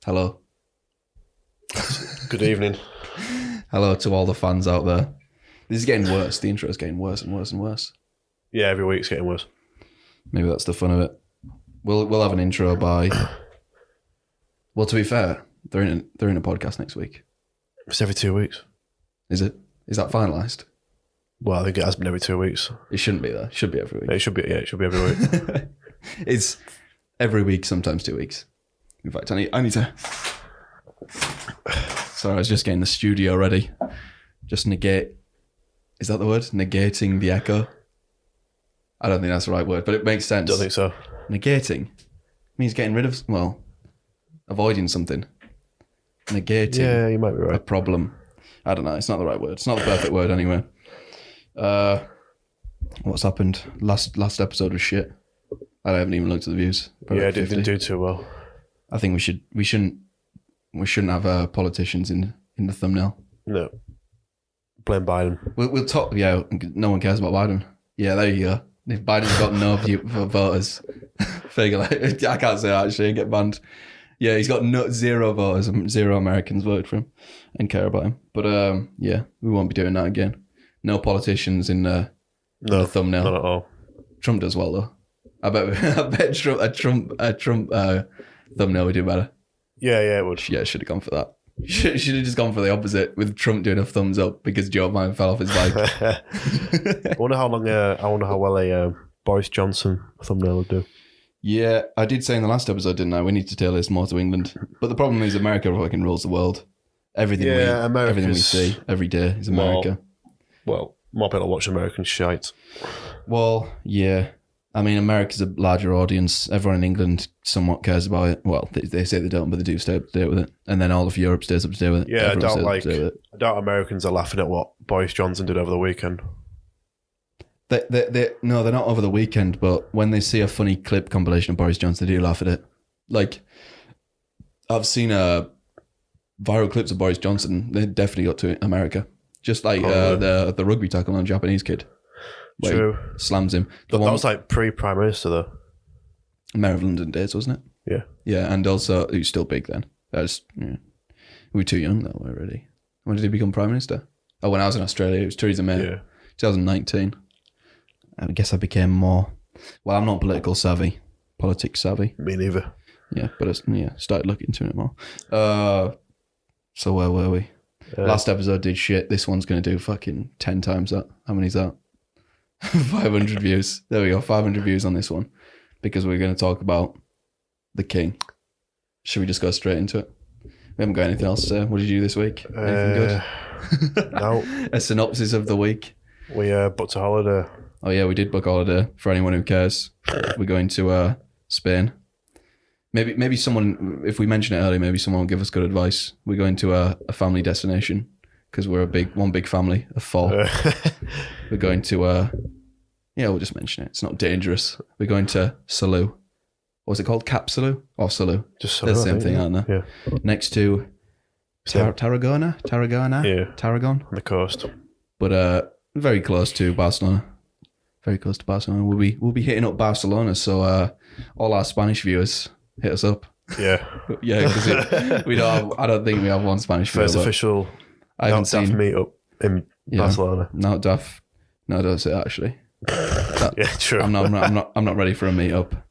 Hello. Good evening. Hello to all the fans out there. This is getting worse. The intro is getting worse and worse and worse. Yeah, every week's getting worse. Maybe that's the fun of it. We'll have an intro by... Well, to be fair, they're in a podcast next week. It's every 2 weeks. Is it? Is that finalised? Well, I think it has been every 2 weeks. It shouldn't be though. It should be every week. It should be. Yeah, it should be every week. It's every week, sometimes 2 weeks. In fact, I need to... Sorry, I was just getting the studio ready. Just negate... Is that the word? Negating the echo? I don't think that's the right word, but it makes sense. Don't think so. Negating means getting rid of... Well, avoiding something. Negating Yeah, you might be a right. problem. I don't know. It's not the right word. It's not the perfect word anyway. What's happened? Last episode was shit. I haven't even looked at the views. Probably Yeah, like it didn't 50. do too well. I think we shouldn't have politicians in the thumbnail. No. Blame Biden. We'll talk. Yeah, no one cares about Biden. Yeah, there you go. If Biden's got no view for voters, figure like I can't say that actually and get banned. Yeah, he's got zero voters. Zero Americans voted for him and care about him. But yeah, we won't be doing that again. No politicians in the thumbnail. Not at all. Trump does well though. I bet Trump thumbnail would do better. Yeah, it would. Yeah, should have gone for that. Should have just gone for the opposite with Trump doing a thumbs up because Joe Biden fell off his bike. I wonder how well a Boris Johnson thumbnail would do. Yeah, I did say in the last episode, didn't I? We need to tailor this more to England. But the problem is America fucking rules the world. Everything we see every day is America. Well, more people watch American shite. Well, yeah. I mean, America's a larger audience. Everyone in England somewhat cares about it. Well, they say they don't, but they do stay up to date with it. And then all of Europe stays up to date with it. Yeah, Everyone I stays up to date with it. doubt Americans are laughing at what Boris Johnson did over the weekend. No, they're not over the weekend, but when they see a funny clip compilation of Boris Johnson, they do laugh at it. Like, I've seen viral clips of Boris Johnson. They definitely got to America. Just like the rugby tackle on a Japanese kid. True. Slams him. But that was like pre-Prime Minister though. Mayor of London days, wasn't it? Yeah. Yeah, and also, he was still big then. We were too young though, already. When did he become Prime Minister? Oh, when I was in Australia, it was Theresa May. Yeah. 2019. I guess I became more... Well, I'm not politics savvy. Me neither. Yeah, but started looking into it more. So where were we? Last episode did shit. This one's going to do fucking 10 times that. How many's that? 500 views. There we go. 500 views on this one. Because we're going to talk about the king. Should we just go straight into it? We haven't got anything else to say. What did you do this week? Anything good? No. A synopsis of the week. We booked a holiday. Oh yeah, we did book a holiday. For anyone who cares, we're going to Spain. Maybe someone, if we mention it early, maybe someone will give us good advice. We're going to a family destination because we're one big family of four. We're going to we'll just mention it. It's not dangerous. We're going to Salou. What was it called? Cap Salou or Salou? Just They're the same thing, aren't they? Yeah. Next to Tarragona. Yeah. Tarragon. On the coast. But very close to Barcelona. Very close to Barcelona. We'll be hitting up Barcelona, so all our Spanish viewers hit us up. Yeah. Yeah, because I don't think we have one Spanish viewer. First official I haven't seen meetup in Barcelona. No, Daft. No, don't say that, actually. Yeah, true. I'm not ready for a meetup.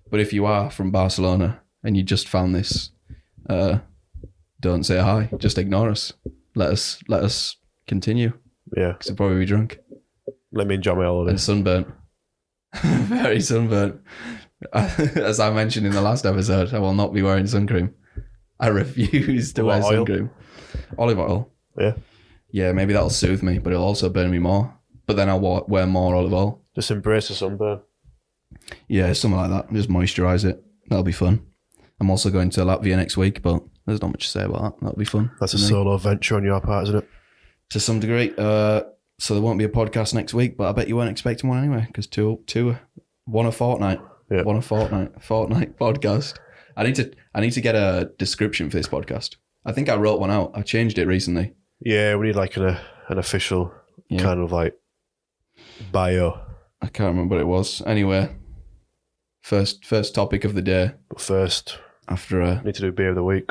But if you are from Barcelona and you just found this, don't say hi. Just ignore us. Let us continue. Yeah. Because you'll probably be drunk. Let me enjoy my holiday. And sunburnt. Very sunburnt. As I mentioned in the last episode, I will not be wearing sun cream. I refuse to wear sun cream. Olive oil. Yeah. Yeah, maybe that'll soothe me, but it'll also burn me more. But then I'll wear more olive oil. Just embrace the sunburn. Yeah, something like that. Just moisturise it. That'll be fun. I'm also going to Latvia next week, but there's not much to say about that. That'll be fun. That's a solo venture on your part, isn't it? To some degree. So there won't be a podcast next week, but I bet you weren't expecting one anyway, because one a fortnight. Yeah. One a fortnight podcast. I need to get a description for this podcast. I think I wrote one out. I changed it recently. Yeah, we need like an official kind of like bio. I can't remember what it was. Anyway, first topic of the day. But first, after a Need to do beer of the week.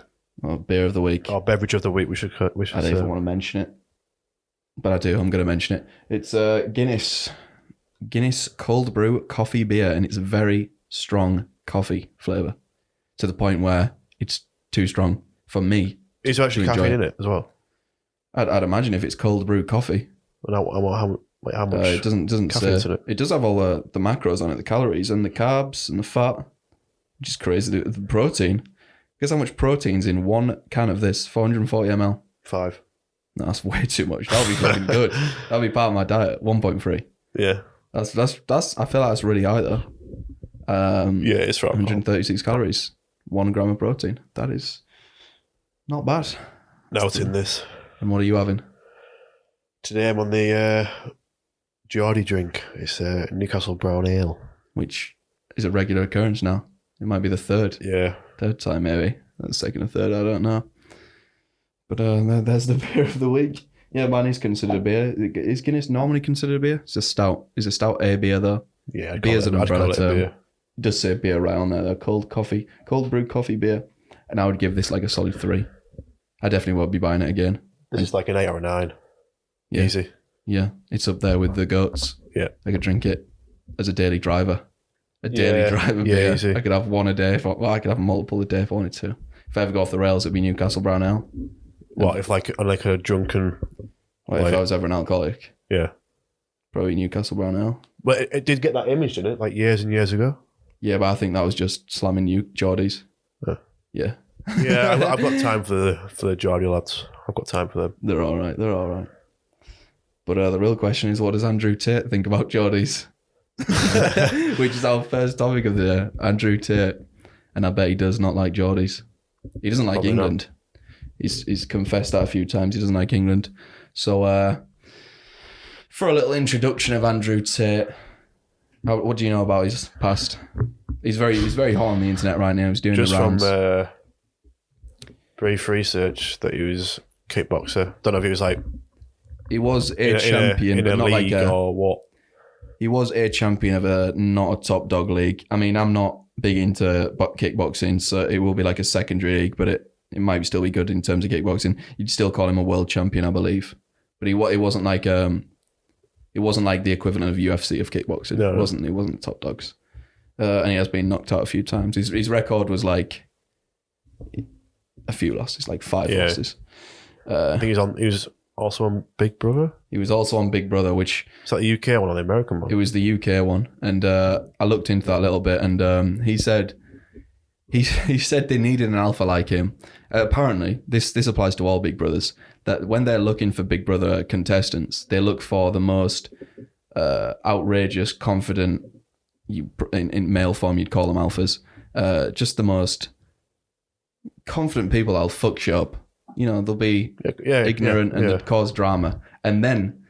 beer of the week. Or beverage of the week, we should I don't even want to mention it. But I do, I'm going to mention it. It's Guinness cold brew coffee beer, and it's a very strong coffee flavour. To the point where it's too strong for me. Is there actually caffeine in it as well? I'd imagine if it's cold brew coffee. How much It doesn't caffeine's say. in it? It does have all the macros on it, the calories and the carbs and the fat, which is crazy. The protein. Guess how much protein's in one can of this? 440 ml. 5. No, that's way too much. That'll be fucking good. That'll be part of my diet. 1.3. Yeah. That's. I feel like that's really high though. Yeah, it's right. 136 calories, 1 gram of protein. That is not bad. Now it's in this. And what are you having? Today I'm on the Geordie drink. It's Newcastle Brown Ale. Which is a regular occurrence now. It might be the third time maybe. That's second or third, I don't know. But there's the beer of the week. Yeah, mine is considered a beer. Is Guinness normally considered a beer? It's a stout. Is a stout a beer though? Yeah, beer's an umbrella term. Beer. It does say beer right on there though. Cold brew coffee beer. And I would give this like a solid 3. I definitely won't be buying it again. This is like an 8 or a 9. Yeah. Easy. Yeah, it's up there with the goats. Yeah. I could drink it as a daily driver. Driver yeah, beer. easy. I could have one a day. I could have multiple a day if I wanted to. If I ever go off the rails, it'd be Newcastle Brown Ale. What, if like a drunken... If I was ever an alcoholic, Yeah. probably Newcastle Brown Ale. But it did get that image, didn't it? Like years and years ago. Yeah, but I think that was just slamming you Geordies. Yeah. Yeah, I've got time for the Geordie lads. I've got time for them. They're all right. But the real question is, what does Andrew Tate think about Geordies? Which is our first topic of the day. Andrew Tate. And I bet he does not like Geordies. He doesn't like Probably England. He's confessed that a few times. He doesn't like England. So for a little introduction of Andrew Tate, what do you know about his past? He's very hot on the internet right now. He's doing just the rounds. from brief research that he was kickboxer. Don't know if he was like he was a champion, in but a not league like or what. He was a champion of not a top dog league. I mean, I'm not big into kickboxing, so it will be like a secondary league, but it might still be good in terms of kickboxing. You'd still call him a world champion, I believe. But it wasn't like the equivalent of UFC of kickboxing. No. It wasn't top dogs. And he has been knocked out a few times. His record was like a few losses, like 5 losses. I think he was also on Big Brother. He was also on Big Brother, which It's like the UK one or the American one. it was the UK one, and I looked into that a little bit, and he said they needed an alpha like him. Apparently, this applies to all Big Brothers. That when they're looking for Big Brother contestants, they look for the most outrageous, confident. In male form, you'd call them alphas. Just the most confident people that'll fuck shit up. You know, they'll be ignorant and they'll cause drama. And then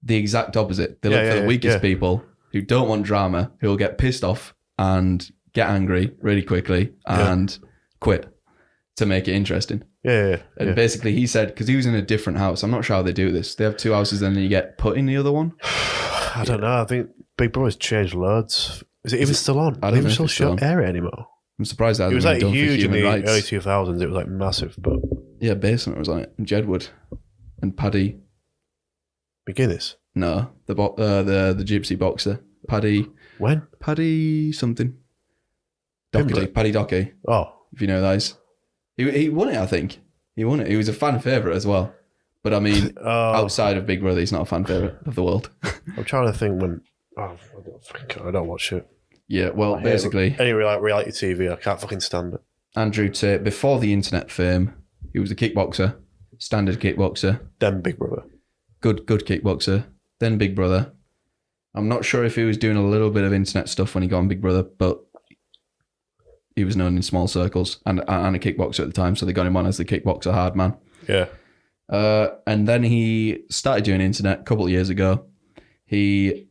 the exact opposite. They look for the weakest people who don't want drama, who will get pissed off and get angry really quickly and quit to make it interesting. And basically he said, because he was in a different house, I'm not sure how they do this. They have 2 houses and then you get put in the other one. I don't know. I think Big Brother's changed loads. Is it even still on? I don't know still if it's still on. air it anymore. I'm surprised that It was hasn't like been done for huge in human the rights. early 2000s. It was like massive, but Yeah, Basement was on it. And Jedward. And Paddy. McGuinness. No, the gypsy boxer. When? Paddy something. Doherty. Pimblett. Paddy Doherty, Oh, if you know those. He won it, I think. He won it. He was a fan favourite as well. But I mean, outside of Big Brother, he's not a fan favourite of the world. I'm trying to think when. I don't watch it. Yeah, well, basically, Any reality TV, I can't fucking stand it. Andrew Tate, before the internet fame, he was a kickboxer, standard kickboxer, Then Big Brother. good kickboxer, then Big Brother. I'm not sure if he was doing a little bit of internet stuff when he got on Big Brother, but he was known in small circles and a kickboxer at the time, so they got him on as the kickboxer hard man. Yeah. And then he started doing internet a couple of years ago. He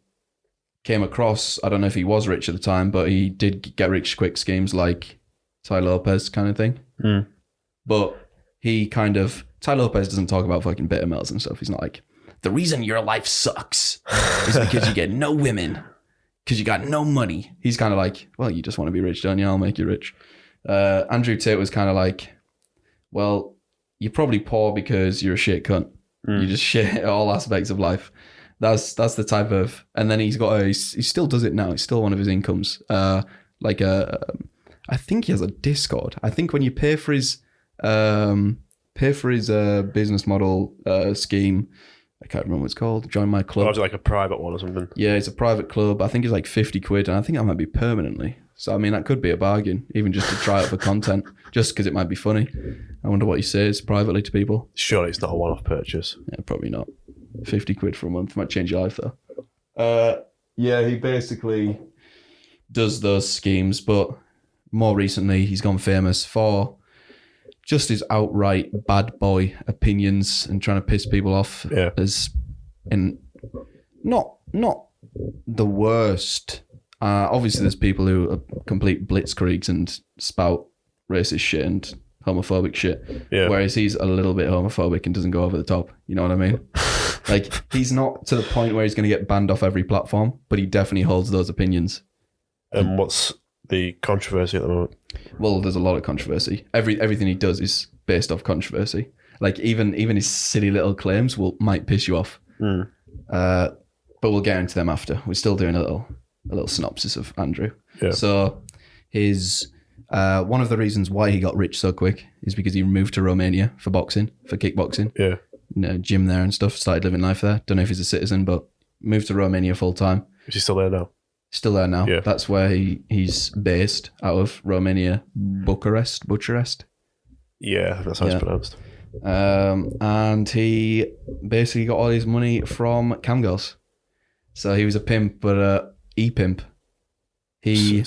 came across, I don't know if he was rich at the time, but he did get rich quick schemes like Ty Lopez kind of thing. Mm. But Ty Lopez doesn't talk about fucking bitter males and stuff. He's not like, the reason your life sucks is because you get no women, because you got no money. He's kind of like, well, you just want to be rich, don't you? I'll make you rich. Andrew Tate was kind of like, well, you're probably poor because you're a shit cunt. You just shit at all aspects of life. That's the type of, and then he still does it now. It's still one of his incomes. I think he has a Discord. I think when you pay for his business model scheme, I can't remember what it's called. Join my club. Or was it like a private one or something? Yeah, it's a private club. I think it's like 50 quid, and I think that might be permanently. So, I mean, that could be a bargain, even just to try it for content, just because it might be funny. I wonder what he says privately to people. Surely it's not a one-off purchase. Yeah, probably not. 50 quid for a month might change your life, though. Yeah, he basically does those schemes, but more recently, he's gone famous for just his outright bad boy opinions and trying to piss people off. Yeah. And not the worst. Obviously, there's people who are complete blitzkriegs and spout racist shit and homophobic shit. Yeah. Whereas he's a little bit homophobic and doesn't go over the top. You know what I mean? Like, he's not to the point where he's going to get banned off every platform, but he definitely holds those opinions. And what's the controversy at the moment? Well, there's a lot of controversy. Everything he does is based off controversy. Like, even his silly little claims might piss you off. But we'll get into them after. We're still doing a little synopsis of Andrew. Yeah. So his one of the reasons why he got rich so quick is because he moved to Romania for kickboxing. Yeah. Gym there and stuff. Started living life there. Don't know if he's a citizen, but moved to Romania full time. Is he still there now? Still there now. Yeah. That's where he's based, out of Romania, Bucharest. Yeah, that's how it's pronounced. And he basically got all his money from cam girls. So he was a pimp, but e-pimp. He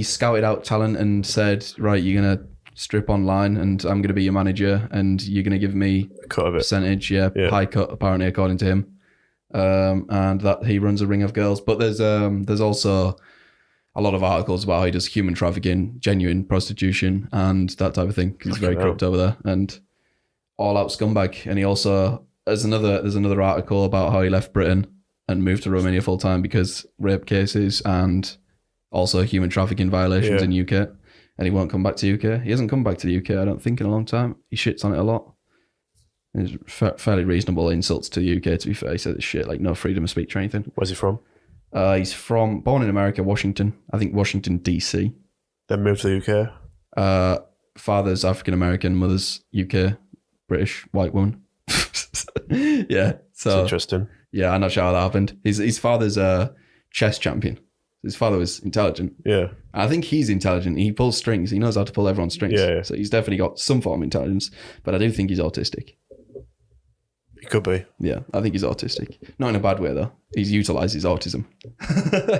scouted out talent and said, right, you're going to strip online and I'm going to be your manager and you're going to give me a cut of it. Percentage, high cut apparently according to him. And that he runs a ring of girls. But there's also a lot of articles about how he does human trafficking, genuine prostitution, and that type of thing. He's very corrupt over there and all out scumbag. And he also there's another article about how he left Britain and moved to Romania full time because rape cases and also human trafficking violations in UK. And he won't come back to UK. He hasn't come back to the UK, I don't think, in a long time. He shits on it a lot. There's fairly reasonable insults to the UK, to be fair. He says shit like no freedom of speech or anything. Where's he from? He's born in America, Washington. I think Washington, DC. Then moved to the UK? Father's African-American, mother's UK, British, white woman. Yeah. So that's interesting. Yeah, I'm not sure how that happened. His father's a chess champion. His father was intelligent. Yeah. I think he's intelligent. He pulls strings. He knows how to pull everyone's strings. Yeah. So he's definitely got some form of intelligence. But I do think he's autistic. He could be. Yeah, I think he's autistic. Not in a bad way, though. He utilises autism.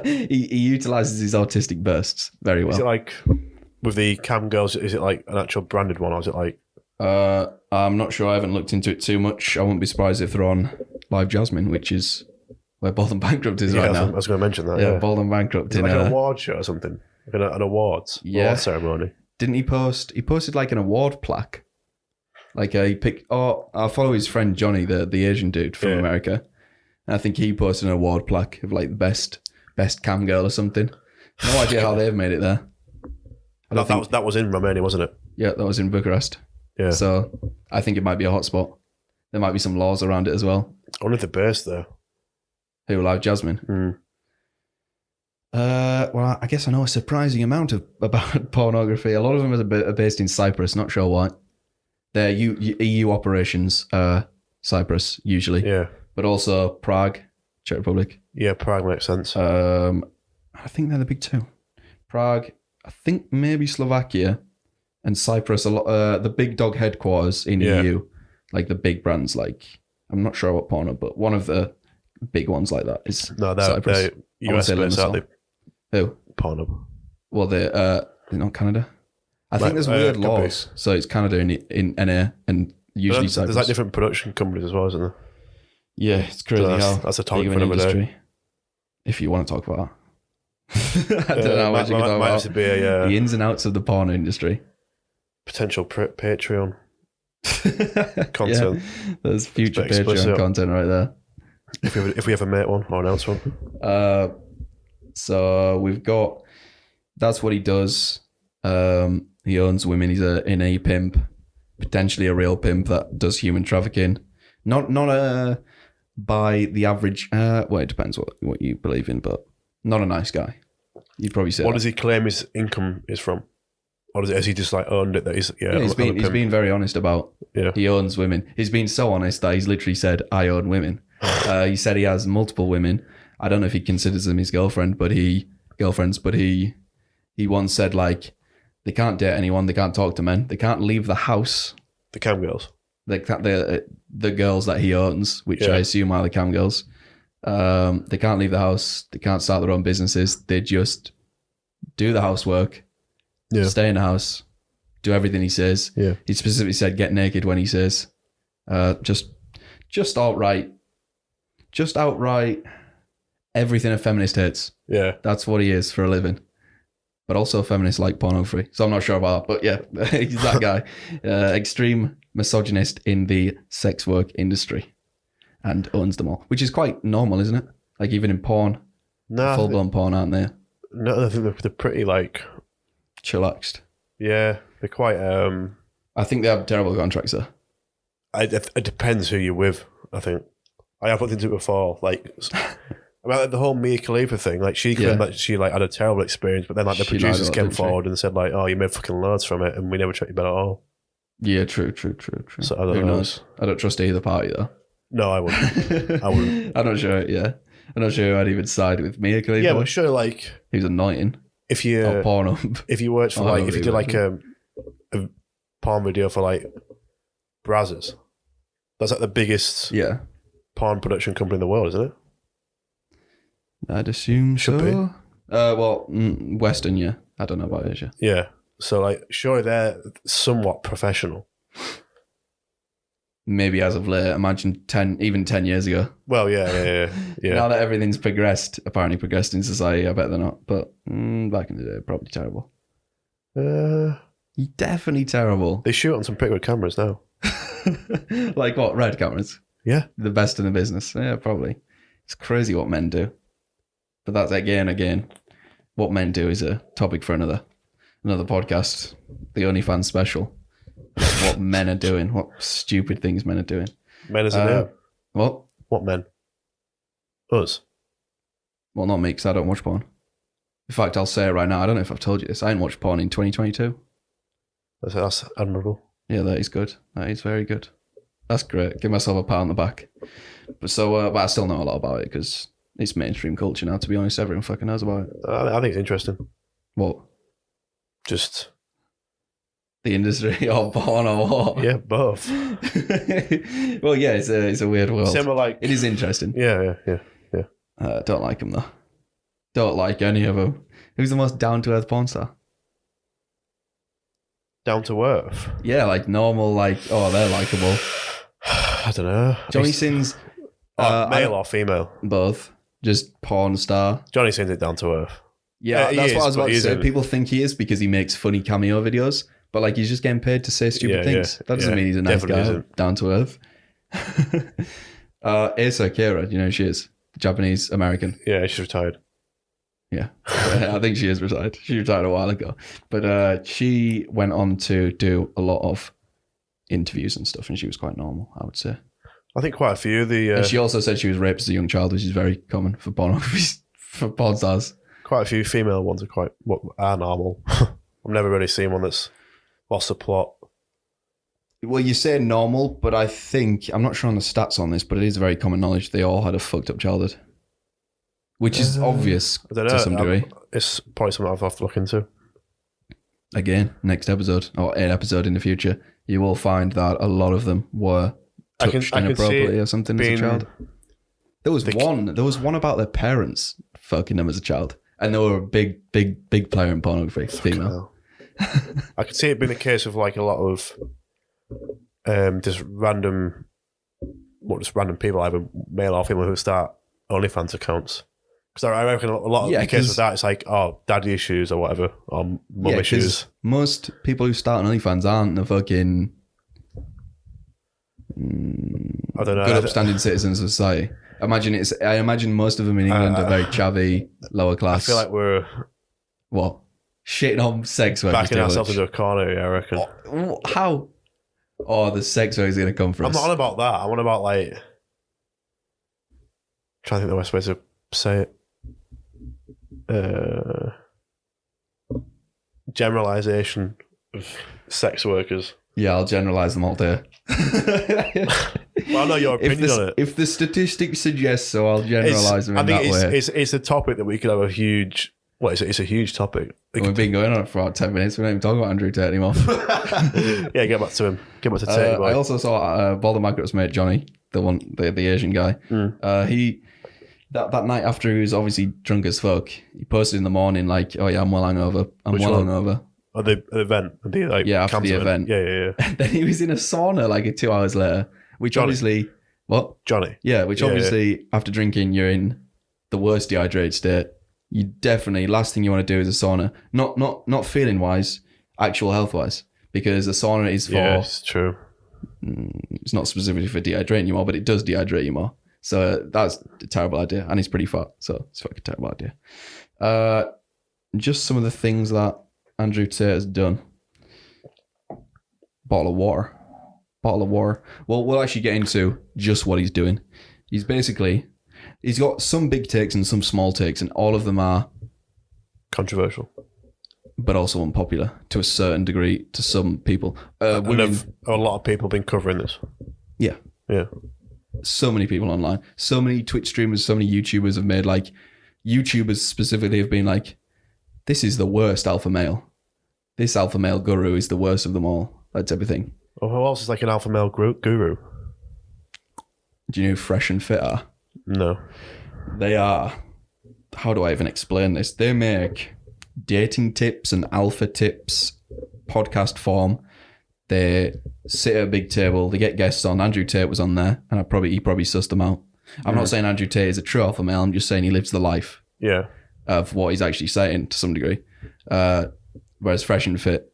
he utilises his autistic bursts very well. Is it like, with the cam girls, is it like an actual branded one, or is it like... I'm not sure. I haven't looked into it too much. I wouldn't be surprised if they're on Live Jasmine, which is where Bald and Bankrupt is right now. I was going to mention that, Yeah, Bald and Bankrupt. Is it like an award show or something? Like an award ceremony? Didn't he post... He posted like an award plaque. Like he picked... I follow his friend Johnny, the Asian dude from America. And I think he posted an award plaque of like best cam girl or something. No idea how they've made it there. That was in Romania, wasn't it? Yeah, that was in Bucharest. Yeah. So I think it might be a hotspot. There might be some laws around it as well. I wonder if they're based there. Who, Live Jasmine? Well, I guess I know a surprising amount about pornography. A lot of them are based in Cyprus, not sure why. They're EU operations, Cyprus, usually. Yeah. But also Prague, Czech Republic. Yeah, Prague makes sense. I think they're the big two. Prague, I think maybe Slovakia, and Cyprus. A lot. The big dog headquarters in EU, like the big brands. Like I'm not sure what porno, but one of the big ones like that is Cyprus. They're US based, aren't they? Who? Porno. Well, they're not Canada. I think there's weird laws, so it's Canada in NA and usually Cyprus. There's like different production companies as well, isn't there? Yeah, it's crazy how that's a topic big for of an another industry. day. If you want to talk about that. I don't know how much you can talk about. Might be a, the ins and outs of the porn industry. Potential Patreon content. Yeah, there's future Patreon explicit content right there. If we ever make one or announce one. So we've got... That's what he does. He owns women. He's an a pimp, potentially a real pimp that does human trafficking. Not by the average. Well, it depends what you believe in, but not a nice guy. You'd probably say. What does he claim his income is from? Or has he just like owned it that he's he's been very honest about. Yeah. He owns women. He's been so honest that he's literally said, "I own women." He said he has multiple women. I don't know if he considers them his girlfriends, but he once said like they can't date anyone, they can't talk to men, they can't leave the house. The cam girls. The girls that he owns, which I assume are the cam girls. They can't leave the house. They can't start their own businesses. They just do the housework. Yeah. Stay in the house, do everything he says. Yeah. He specifically said get naked when he says. Just outright everything a feminist hates. Yeah. That's what he is for a living. But also feminists like pornography. So I'm not sure about that. But yeah, he's that guy. Extreme misogynist in the sex work industry and owns them all, which is quite normal, isn't it? Like even in porn, full-blown porn, aren't they? No, I think they're pretty like... chillaxed. Yeah, they're quite... I think they have terrible contracts though. It depends who you're with, I think. I have looked into it before, like... About the whole Mia Khalifa thing, like she claimed that she like had a terrible experience, but then like the producers came forward and said like, "Oh, you made fucking loads from it, and we never checked you better at all." Yeah, true. So I don't Who know. knows? I don't trust either party though. No, I wouldn't. I wouldn't. I'm not sure. Yeah, I'm not sure I'd even side with Mia Khalifa. Yeah, but sure, like he was annoying. if you Pornhub. if you worked for like if you did like a porn video for like Brazzers, that's like the biggest porn production company in the world, isn't it? I'd assume Should so. be. Well, Western, yeah. I don't know about Asia. Yeah. So, like, surely they're somewhat professional. Maybe as of late. Imagine 10 years ago. Well, yeah. Now that everything's apparently progressed in society, I bet they're not. But back in the day, probably terrible. Definitely terrible. They shoot on some pretty good cameras now. Like what? Red cameras? Yeah. The best in the business. Yeah, probably. It's crazy what men do. But that's again, what men do is a topic for another podcast. The OnlyFans special. What men are doing. What stupid things men are doing. Men as a name. What? What men? Us. Well, not me, because I don't watch porn. In fact, I'll say it right now. I don't know if I've told you this. I didn't watch porn in 2022. That's admirable. Yeah, that is good. That is very good. That's great. Give myself a pat on the back. But I still know a lot about it because it's mainstream culture now, to be honest. Everyone fucking knows about it. I think it's interesting. What? Just... the industry or porn or what? Yeah, both. Well, yeah, it's a weird world. Similar, like... It is interesting. Yeah. Don't like them, though. Don't like any of them. Who's the most down-to-earth porn star? Down to earth? Yeah, like normal, like, oh, they're likable. I don't know. Johnny Sins... male or female? Both. Just porn star. Johnny Sins it down to earth. Yeah, that's what I was about to say. Isn't. People think he is because he makes funny cameo videos, but like he's just getting paid to say stupid things. That doesn't mean he's a nice guy, down to earth. Asa Akira, you know who she is? The Japanese American. Yeah, she's retired. Yeah, I think she is retired. She retired a while ago. But she went on to do a lot of interviews and stuff, and she was quite normal, I would say. I think quite a few of the... and she also said she was raped as a young child, which is very common for porn stars. Quite a few female ones are normal. I've never really seen one that's lost the plot. Well, you say normal, but I think, I'm not sure on the stats on this, but it is very common knowledge they all had a fucked up childhood. Which is obvious to some degree. It's probably something I'll have to look into. Again, next episode, or an episode in the future, you will find that a lot of them were touched inappropriately or something as a child. There was one about their parents fucking them as a child. And they were a big player in pornography, female. I could see it being a case of like a lot of just random people, either male or female, who start OnlyFans accounts. Because I reckon a lot of the case of that, it's like, daddy issues or whatever, or mum issues. Most people who start OnlyFans aren't the fucking I don't know, good upstanding citizens of society. I imagine most of them in England are very chavvy, lower class. I feel like we're... What? shitting on sex workers. Backing ourselves into a corner, yeah, I reckon. How? Oh, the sex workers going to come for I'm us. not on about that. I'm on about like. Trying to think the best way to say it. Generalization of sex workers. Yeah, I'll generalize them all day. Well, I know your opinion on it. If the statistics suggest so, I'll generalize them in that way. It's a topic that we could have a huge. Well, it's a huge topic. We've been going on it for about 10 minutes. We don't even talk about Andrew Tate anymore. Yeah, get back to him. Get back to Tate. I also saw Balder Maggott's mate Johnny, the Asian guy. He that night after he was obviously drunk as fuck, he posted in the morning like, "Oh yeah, I'm well hungover. I'm Which well one? hungover." At the event, After the event. Yeah. And then he was in a sauna like 2 hours later, which Johnny. obviously what? Johnny. Yeah, which obviously after drinking you're in the worst dehydrated state. You definitely last thing you want to do is a sauna. Not feeling wise, actual health wise, because a sauna is for. Yeah, it's true. It's not specifically for dehydrating you more, but it does dehydrate you more. So that's a terrible idea, and he's pretty fat, so it's a fucking terrible idea. Just some of the things that Andrew Tate has done. Bottle of water. Well, we'll actually get into just what he's doing. He's got some big takes and some small takes, and all of them are Controversial. but also unpopular to a certain degree to some people. A lot of people have been covering this. Yeah. Yeah. So many people online. So many Twitch streamers, so many YouTubers have made like... YouTubers specifically have been like, this is the worst alpha male. This alpha male guru is the worst of them all. That's everything. Oh, who else is like an alpha male guru? Do you know who Fresh and Fit are? No. They are... How do I even explain this? They make dating tips and alpha tips, podcast form. They sit at a big table. They get guests on. Andrew Tate was on there, and he probably sussed them out. I'm not saying Andrew Tate is a true alpha male. I'm just saying he lives the life of what he's actually saying to some degree. Whereas Fresh and Fit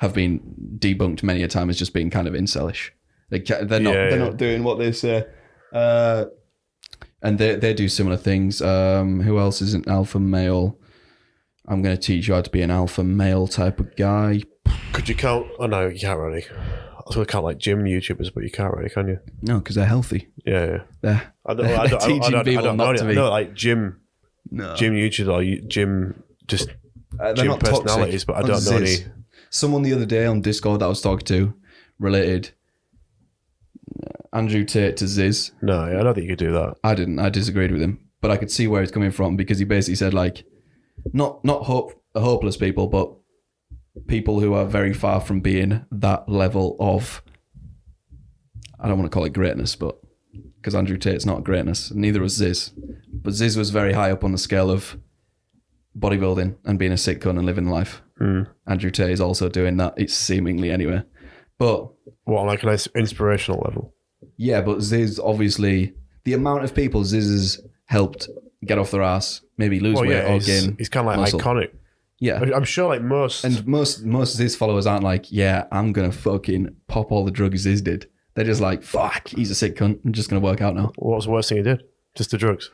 have been debunked many a time as just being kind of incelish. They're not doing what they say. And they do similar things. Who else is an alpha male? I'm going to teach you how to be an alpha male type of guy. Could you count? Oh no, you can't really. I was going to count like gym YouTubers, but you can't really, can you? No, because they're healthy. Yeah. They're teaching people not to be. No, like gym YouTubers or gym gym not personalities, toxic. but I don't know any. Someone the other day on Discord that I was talking to related Andrew Tate to Ziz. No, I don't think you could do that. I didn't. I disagreed with him, but I could see where he's coming from because he basically said like, not hopeless people, but people who are very far from being that level of, I don't want to call it greatness, but because Andrew Tate's not greatness, neither was Ziz. But Ziz was very high up on the scale of bodybuilding and being a sick cunt and living life. Andrew Tate is also doing that, it's seemingly anyway. But what, like an inspirational level? Yeah, but Ziz obviously, the amount of people Ziz has helped get off their ass, maybe lose weight or gain. He's kind of like muscle. iconic. Yeah. I'm sure like most Ziz followers aren't like, yeah, I'm going to fucking pop all the drugs Ziz did. They're just like, fuck, he's a sick cunt. I'm just going to work out now. What was the worst thing he did? Just the drugs?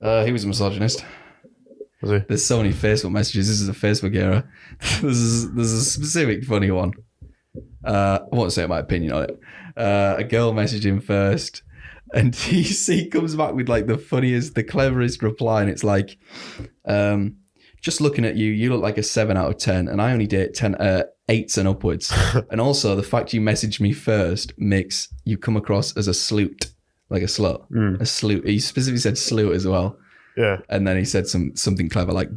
He was a misogynist. Was he? There's so many Facebook messages. This is a Facebook era. There's a specific funny one. I won't say my opinion on it. A girl messaged him first, and he comes back with like the funniest, the cleverest reply, and it's like, just looking at you, you look like a 7 out of 10, and I only date 8s and upwards. And also, the fact you messaged me first makes you come across as a sleut, like a slut. A sleut. He specifically said sleut as well. Yeah. And then he said something clever, like,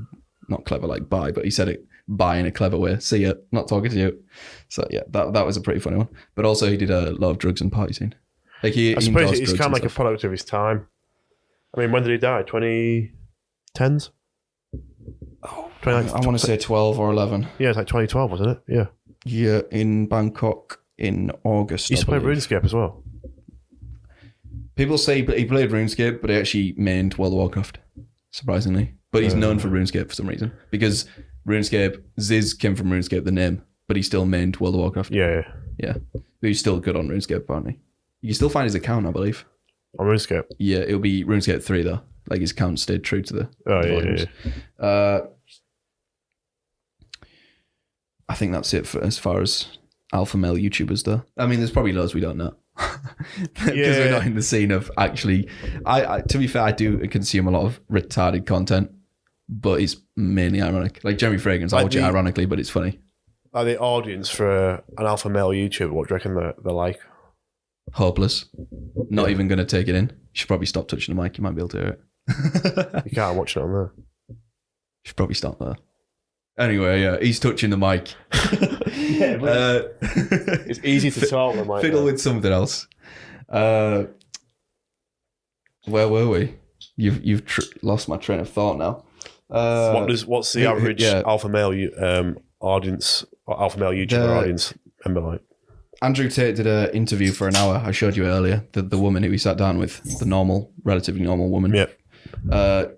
not clever like bye, but he said it bye in a clever way. See ya, not talking to you. So yeah, that was a pretty funny one. But also he did a lot of drugs and party scene. Like I suppose he's kind of like a product of his time. I mean, when did he die? 2010s? I want to say 12 or 11. Yeah, it's like 2012, wasn't it? Yeah. Yeah, in Bangkok in August. He used to play RuneScape as well. People say he played RuneScape, but he actually mained World of Warcraft, surprisingly. But he's known for RuneScape for some reason. Because RuneScape, Ziz came from RuneScape, the name, but he still mained World of Warcraft. Yeah. But he's still good on RuneScape, apparently. You can still find his account, I believe. On RuneScape? Yeah, it'll be RuneScape 3, though. Like, his account stayed true to the volumes. I think that's it for as far as alpha male YouTubers, though. I mean, there's probably loads we don't know because we're not in the scene of actually. I to be fair, I do consume a lot of retarded content, but it's mainly ironic. Like Jeremy Fragrance, I watch it ironically, but it's funny. Like the audience for an alpha male YouTuber, what do you reckon they're like? Hopeless. Not even going to take it in. You should probably stop touching the mic. You might be able to hear it. You can't watch it on there. You should probably stop there. Anyway, yeah, he's touching the mic. It's easy to talk with mic. Fiddle with something else. Where were we? You've lost my train of thought now. What's the average alpha male audience or alpha male YouTuber audience member like? Andrew Tate did an interview for an hour. I showed you earlier. The woman who he sat down with, the relatively normal woman. Yeah.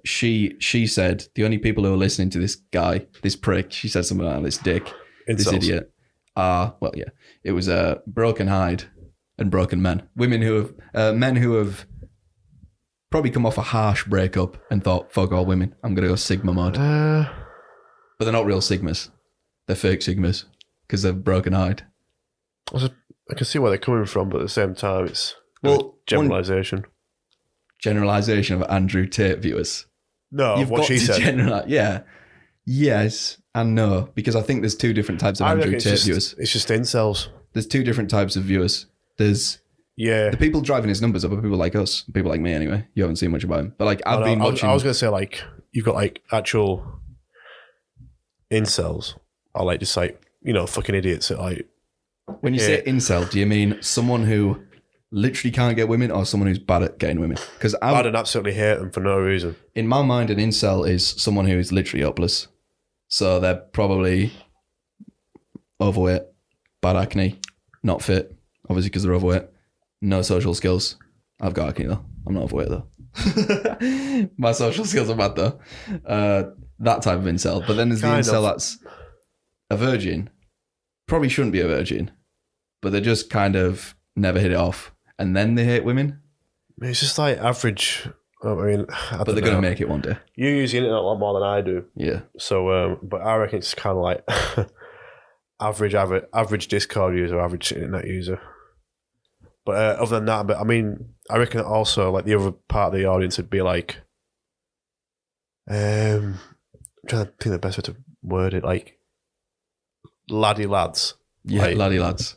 She said the only people who are listening to this guy, this prick, she said something like this dick, this idiot, it was a broken hide and broken men. Men who have probably come off a harsh breakup and thought, fuck all women, I'm going to go Sigma mode. But they're not real Sigmas. They're fake Sigmas because they're broken hide. I can see where they're coming from, but at the same time, it's generalization. Generalization of Andrew Tate viewers. No, what she said. Yes and no, because I think there's two different types of Andrew Tate viewers. It's just incels. There's two different types of viewers. There's the people driving his numbers up are people like us, people like me anyway. You haven't seen much about him, but like I've been watching. I was gonna say like you've got like actual incels, or like just like fucking idiots that like. When you say incel, do you mean someone who literally can't get women or someone who's bad at getting women? Because bad and absolutely hate them for no reason. In my mind, an incel is someone who is literally hopeless. So they're probably overweight, bad acne, not fit, obviously because they're overweight, no social skills. I've got acne though. I'm not overweight though. My social skills are bad though. That type of incel. But then there's the incel that's a virgin. Probably shouldn't be a virgin, but they just kind of never hit it off, and then they hate women. It's just like average. I mean, but they're going to make it one day. You use the internet a lot more than I do. Yeah. So, but I reckon it's kind of like average Discord user, average internet user. But other than that, I mean, I reckon also like the other part of the audience would be like, I'm trying to think the best way to word it, like. Laddie lads. Yeah, like, laddie lads.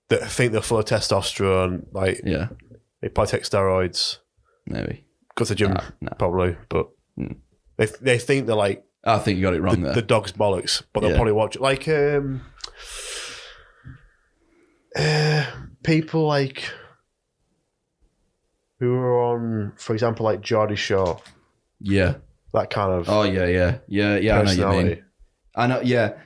That think they're full of testosterone, like they probably take steroids. Maybe. Go to the gym, probably, but they think they're like I think you got it wrong there. The dog's bollocks, but they'll probably watch it. Like people like who are on, for example, like Geordie Shore. Yeah. That kind of I know what you mean. I know,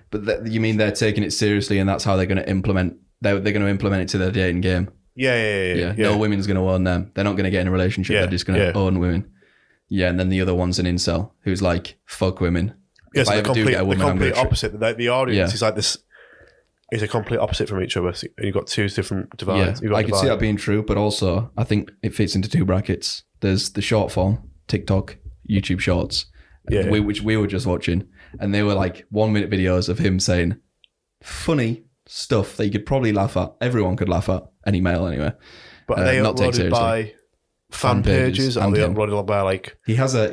but you mean they're taking it seriously, and that's how they're going to implement. They're going to implement it to their dating game. Yeah. No women's going to own them. They're not going to get in a relationship. They're just going to own women. Yeah, and then the other one's an incel who's like, fuck women. Yes, if I ever do get a woman, the complete opposite. The audience is like this. Is a complete opposite from each other. So you've got two different divides. Yeah, I can see that being true, but also I think it fits into two brackets. There's the short form, TikTok, YouTube Shorts, which we were just watching. And they were like 1 minute videos of him saying funny stuff that you could probably laugh at. Everyone could laugh at, any male anyway. But are they not uploaded by fan pages? Or are they uploaded by like... He has a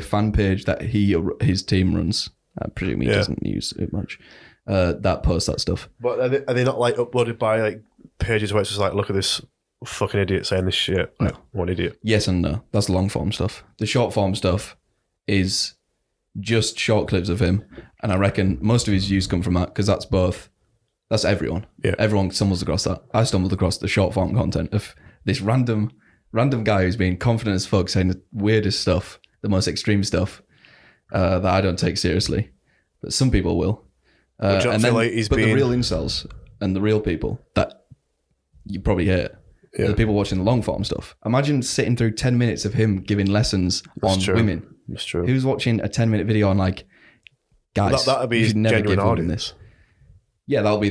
fan page that his team runs. I presume he doesn't use it much. That posts that stuff. But are they not like uploaded by like pages where it's just like, look at this fucking idiot saying this shit? Like, what idiot? Yes and no. That's the long form stuff. The short form stuff is... just short clips of him, and I reckon most of his views come from that because that's everyone. Yeah, everyone stumbles across that. I stumbled across the short form content of this random guy who's being confident as fuck, saying the weirdest stuff, the most extreme stuff that I don't take seriously, but some people will. And then, the real incels and the real people that you probably hate. Yeah. The people watching the long form stuff. Imagine sitting through 10 minutes of him giving lessons on women. That's true. Who's watching a 10-minute video on like, guys, that'll be his genuine audience. Yeah, that'll be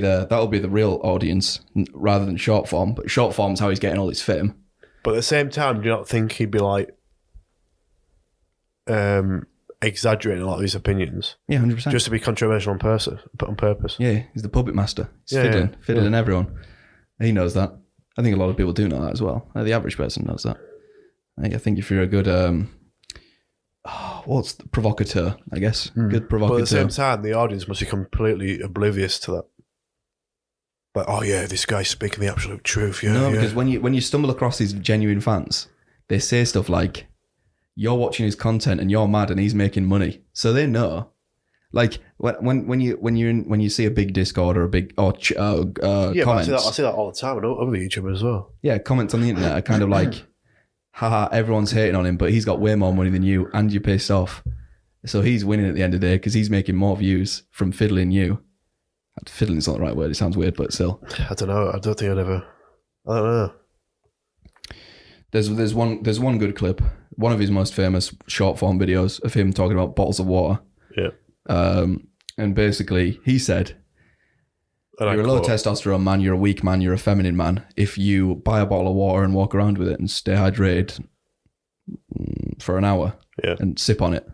the real audience rather than short form. But short form's how he's getting all his fame. But at the same time, do you not think he'd be like exaggerating a lot of his opinions. Yeah, 100%. Just to be controversial on purpose. Yeah, he's the puppet master. He's Yeah, fiddling everyone. He knows that. I think a lot of people do know that as well. The average person knows that. I think if you're a good, what's the provocateur, I guess. Good provocateur. But at the same time, the audience must be completely oblivious to that. Like, oh yeah, this guy's speaking the absolute truth. Yeah, no, because when you stumble across these genuine fans, they say stuff like, "You're watching his content and you're mad and he's making money," so they know. Like when you see a big Discord or a big comments. I see that all the time. I know other YouTubers as well. Yeah, comments on the internet are kind of like, haha, everyone's hating on him, but he's got way more money than you, and you're pissed off. So he's winning at the end of the day because he's making more views from fiddling you. Fiddling's not the right word. It sounds weird, but still. I don't know. I don't think I'd ever. I don't know. There's one good clip, one of his most famous short form videos of him talking about bottles of water. Yeah. And basically, he said, "You're a low testosterone man. You're a weak man. You're a feminine man. If you buy a bottle of water and walk around with it and stay hydrated for an hour and sip on it,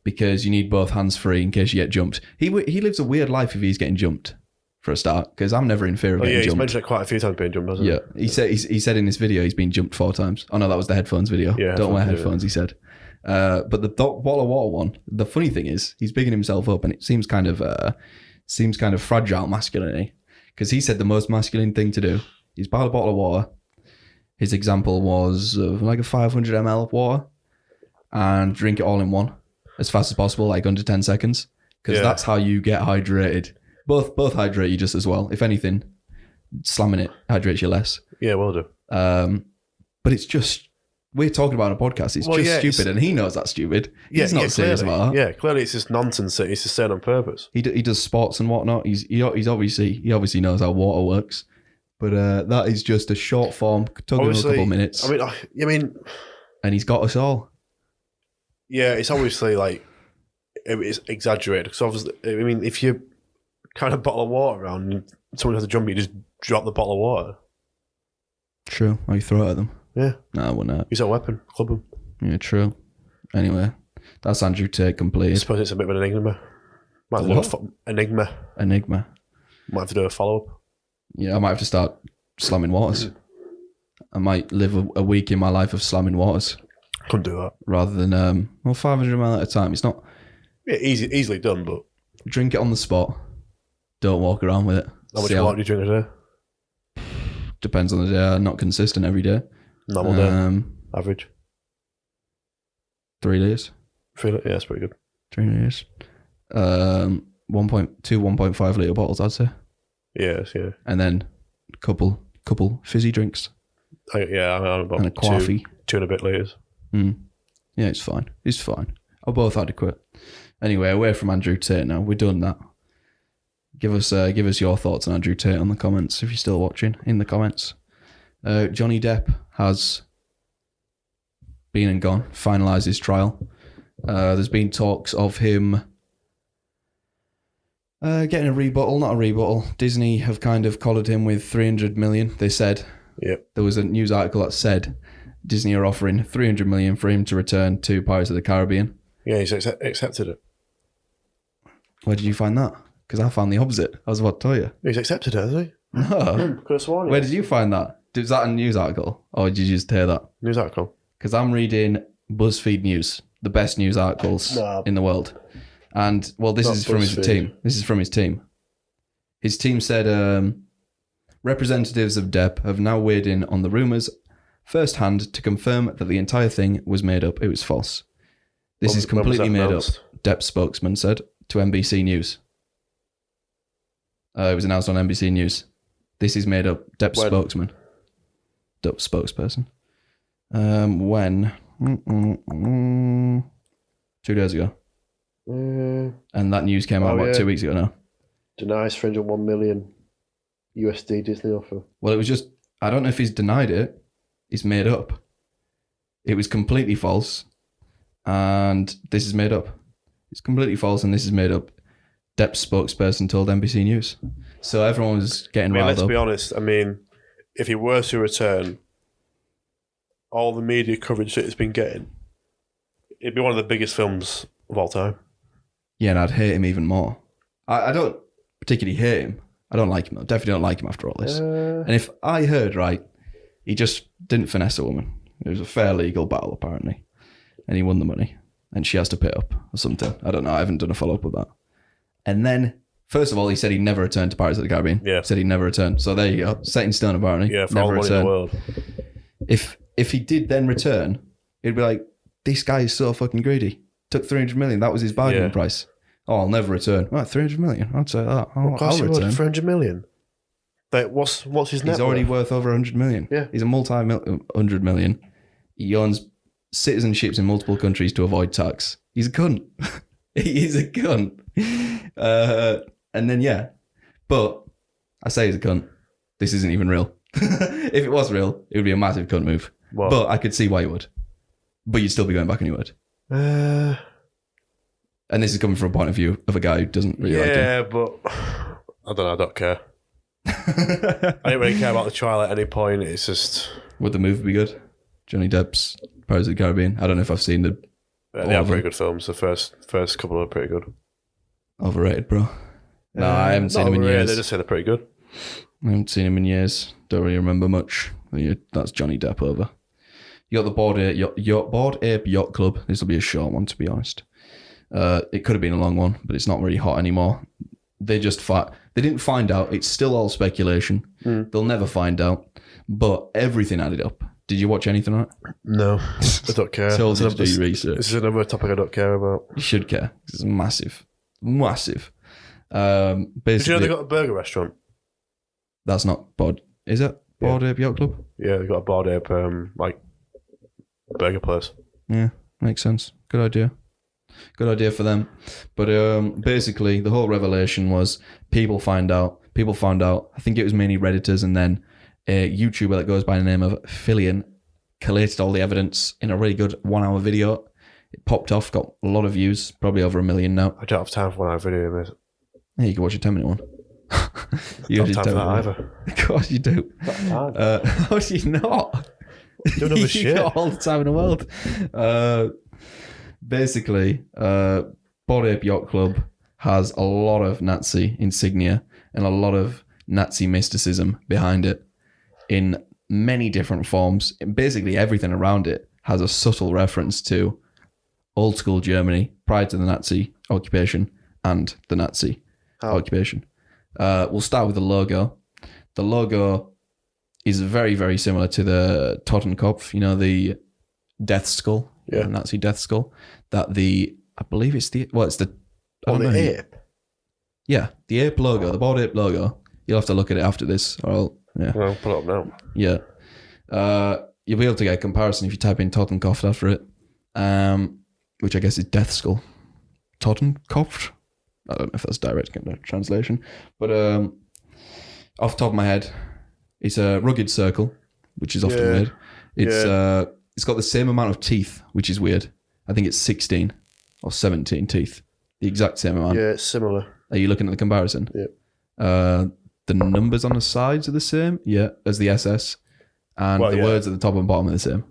because you need both hands free in case you get jumped." He lives a weird life if he's getting jumped, for a start, because I'm never in fear of getting jumped. He's mentioned it quite a few times being jumped, hasn't he? Yeah, he said in this video he's been jumped 4 times. Oh no, that was the headphones video. Yeah, don't wear headphones, he said. But the bottle of water one, the funny thing is he's bigging himself up, and it seems kind of fragile masculinity, because he said the most masculine thing to do is buy a bottle of water. His example was like a 500 ml of water, and drink it all in one as fast as possible, like under 10 seconds, because that's how you get hydrated. Both hydrate you just as well. If anything, slamming it hydrates you less. Yeah, will do. But it's just, we're talking about a podcast. It's stupid, and he knows that's stupid. He's not serious about that. Yeah, clearly it's just nonsense that he's just saying on purpose. He does sports and whatnot. He obviously knows how water works. But that is just a short form, talking a couple minutes. I mean, and he's got us all. Yeah, it's obviously like it's exaggerated, because obviously, I mean, if you kind of bottle of water around and someone has a jump, you just drop the bottle of water. True. Or you throw it at them. Yeah. No, I wouldn't. Use a weapon. Club them. Yeah, true. Anyway, that's Andrew Tate completed. I suppose it's a bit of an enigma. Enigma. Might have to do a follow-up. Yeah, I might have to start slamming waters. I might live a week in my life of slamming waters. Couldn't do that. Rather than 500 ml at a time. It's not... Yeah, easily done, but... Drink it on the spot. Don't walk around with it. How much water do you drink a day? Depends on the day. I'm not consistent every day. Normal day? Average? 3 days. Yeah, that's pretty good. 3 days. 1.5 litre bottles, I'd say. Yes, yeah. And then a couple fizzy drinks. I'm about and a coffee. 2 and a bit litres. Yeah, it's fine. It's fine. Are both adequate. Anyway, away from Andrew Tate now. We're done that. Give us your thoughts on Andrew Tate on the comments if you're still watching. In the comments. Johnny Depp has been and gone. Finalised his trial. There's been talks of him getting a rebuttal. Not a rebuttal. Disney have kind of collared him with 300 million. They said. Yep. There was a news article that said Disney are offering 300 million for him to return to Pirates of the Caribbean. Yeah, he's accepted it. Where did you find that? Because I found the opposite. I was about to tell you. He's accepted it, has he? No. Could have sworn it. Where did you find that? Was that a news article? Or did you just hear that? News article. Because I'm reading BuzzFeed News, the best news articles in the world. And, well, this is from his team. This is from his team. His team said, representatives of Depp have now weighed in on the rumours firsthand to confirm that the entire thing was made up. It was false. This is completely made up, Depp's spokesman said to NBC News. It was announced on NBC News. This is made up, Depp's spokesman. Depp's spokesperson. When? 2 days ago. And that news came out, 2 weeks ago now? Denies 301 million USD Disney offer. Well, it was just, I don't know if he's denied it. It's made up. It was completely false. And this is made up. It's completely false and this is made up. Depp's spokesperson told NBC News. So everyone was getting riled up. Let's be honest. I mean, if he were to return, all the media coverage that it's been getting, it'd be one of the biggest films of all time. Yeah, and I'd hate him even more. I don't particularly hate him. I don't like him, though. Definitely don't like him after all this. And if I heard right, he just didn't finesse a woman. It was a fair legal battle, apparently. And he won the money. And she has to pay up or something. I don't know. I haven't done a follow-up with that. And then, first of all, he said he'd never return to Pirates of the Caribbean. Yeah. He said he'd never return. So there you go. Set in stone, apparently. Yeah, for never all the money in the world. If he did then return, it'd be like, this guy is so fucking greedy. Took 300 million. That was his bargaining price. Oh, I'll never return. Right, 300 million. I'd say that. I'll return. 300 million. But what's his net He's already worth? worth over 100 million. Yeah. He's a multi-100 million. He owns citizenships in multiple countries to avoid tax. He's a cunt. He is a cunt. And then, yeah. But I say he's a cunt. This isn't even real. If it was real, it would be a massive cunt move. What? But I could see why you would. But you'd still be going back and you would. And this is coming from a point of view of a guy who doesn't really like him. Yeah, but I don't know. I don't care. I don't really care about the trial at any point. It's just... Would the movie be good? Johnny Depp's Pirates of the Caribbean. I don't know if I've seen the... they are pretty good films. The first couple are pretty good. Overrated, bro. No, I haven't seen them in years. They just say they're pretty good. I haven't seen him in years. Don't really remember much. That's Johnny Depp over. You got the Bored Ape Yacht Club. This will be a short one, to be honest. It could have been a long one, but it's not really hot anymore. They didn't find out. It's still all speculation. They'll never find out. But everything added up. Did you watch anything on it? No, I don't care. Told you to do your research. This is another topic I don't care about. You should care. It's massive. Massive. Did Basically, you know they got a burger restaurant? That's not Bod. Is it? Bored Ape Yacht Club? Yeah, they got a Bored Ape, burger place. Yeah, makes sense. Good idea. Good idea for them. But basically, the whole revelation was people found out, I think it was mainly Redditors, and then a YouTuber that goes by the name of Fillion collated all the evidence in a really good 1 hour video. It popped off, got a lot of views, probably over 1 million now. I don't have time for 1 hour video, mate. Yeah, you can watch a 10-minute one. You don't have time for that either. Of course you do. How do you not? Doing other shit. You got all the time in the world. Basically, Bored Ape Yacht Club has a lot of Nazi insignia and a lot of Nazi mysticism behind it in many different forms. Basically, everything around it has a subtle reference to old school Germany prior to the Nazi occupation and the Nazi occupation. We'll start with the logo. The logo is very, very similar to the Totenkopf, the death skull, the Nazi death skull. I believe it's the ape? Yeah, the ape logo, the Bored Ape logo. You'll have to look at it after this, or I'll pull it up now. Yeah. You'll be able to get a comparison if you type in Totenkopf after it, which I guess is death skull. Totenkopf? I don't know if that's direct translation, but off the top of my head, it's a rugged circle, which is often weird. It's got the same amount of teeth, which is weird. I think it's 16 or 17 teeth, the exact same amount. Yeah, it's similar. Are you looking at the comparison? Yeah. The numbers on the sides are the same, as the SS, and the words at the top and bottom are the same,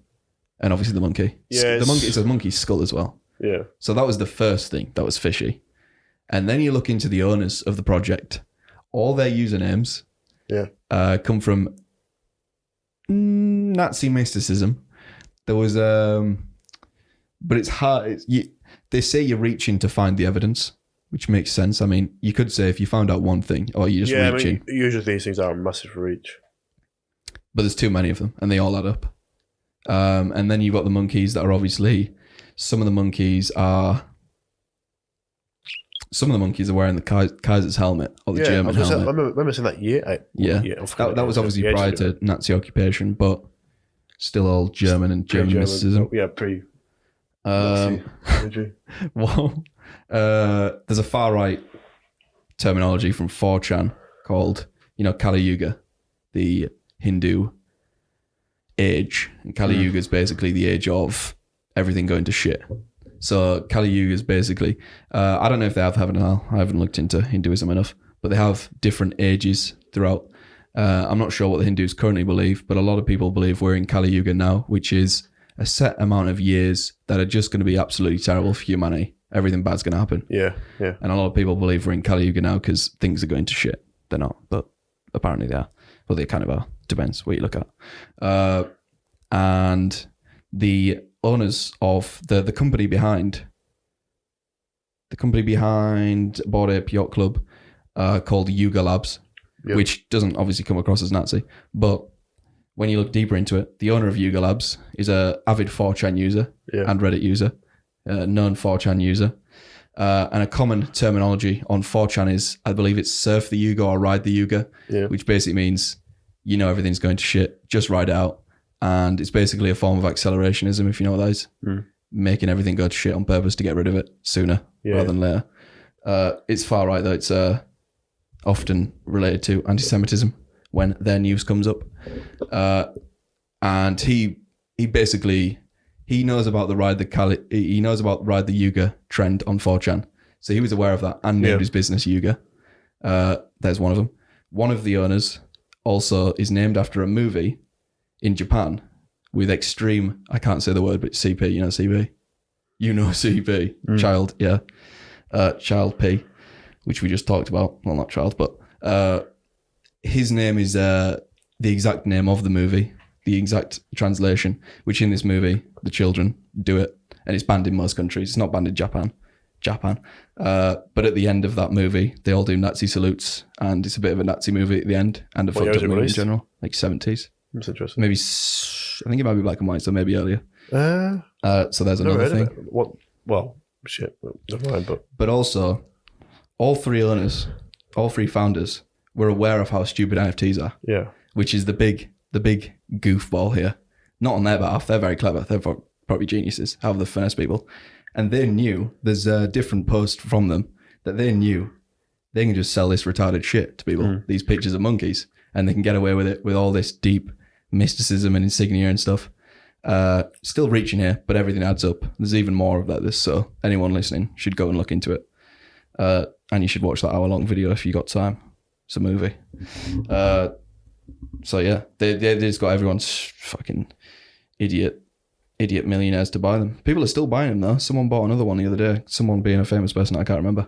and obviously the monkey. Yeah, it's a monkey's skull as well. Yeah. So that was the first thing that was fishy. And then you look into the owners of the project. All their usernames come from Nazi mysticism. There was, but it's hard. They say you're reaching to find the evidence, which makes sense. I mean, you could say if you found out one thing, or you're just reaching. I mean, usually these things are a massive reach. But there's too many of them, and they all add up. And then you've got the monkeys that are obviously, some of the monkeys are wearing the Kaiser's helmet or the German helmet. I remember seeing that year. That was obviously prior to Nazi occupation, but still all German and German mysticism. Yeah, pre. Well, there's a far right terminology from 4chan called, Kali Yuga, the Hindu age. And Kali Yuga is basically the age of everything going to shit. So Kali Yuga is basically, I don't know if they have heaven and hell. I haven't looked into Hinduism enough, but they have different ages throughout. I'm not sure what the Hindus currently believe, but a lot of people believe we're in Kali Yuga now, which is a set amount of years that are just going to be absolutely terrible for humanity. everything bad's going to happen. Yeah, yeah. And a lot of people believe we're in Kali Yuga now because things are going to shit. They're not, but apparently they are. Well, they kind of are. Depends what you look at. And the owners of the company behind Bored Ape Yacht Club, called Yuga Labs, which doesn't obviously come across as Nazi, but when you look deeper into it, the owner of Yuga Labs is a avid 4chan user and Reddit user, known 4chan user. And a common terminology on 4chan is, I believe it's surf the Yuga or ride the Yuga, which basically means everything's going to shit, just ride it out. And it's basically a form of accelerationism, if you know what that is. Making everything go to shit on purpose to get rid of it sooner rather than later. It's far right, though. It's often related to anti-Semitism when their news comes up. And he knows about the ride the Yuga trend on 4chan. So he was aware of that and named his business Yuga. There's one of them. One of the owners also is named after a movie in Japan with extreme, I can't say the word, but CP, you know CP? You know CP. Child, yeah. Child P, which we just talked about. Well, not child, but his name is the exact name of the movie, the exact translation, which in this movie, the children do it, and it's banned in most countries. It's not banned in Japan. But at the end of that movie, they all do Nazi salutes, and it's a bit of a Nazi movie at the end, and a fucked up movie in general, like 70s. That's interesting. Maybe, I think it might be black and white, so maybe earlier. So there's another thing. What? Well, shit, never mind. But also, all three founders were aware of how stupid NFTs are. Yeah. Which is the big goofball here. Not on their behalf. They're very clever. They're probably geniuses. How the finesse people. And they knew, there's a different post from them, that they knew they can just sell this retarded shit to people, these pictures of monkeys, and they can get away with it with all this deep mysticism and insignia and stuff. Still reaching here, but everything adds up. There's even more of that. So anyone listening should go and look into it. And you should watch that hour-long video if you got time. It's a movie. So yeah, they just got everyone's fucking idiot millionaires to buy them. People are still buying them though. Someone bought another one the other day. Someone being a famous person, I can't remember.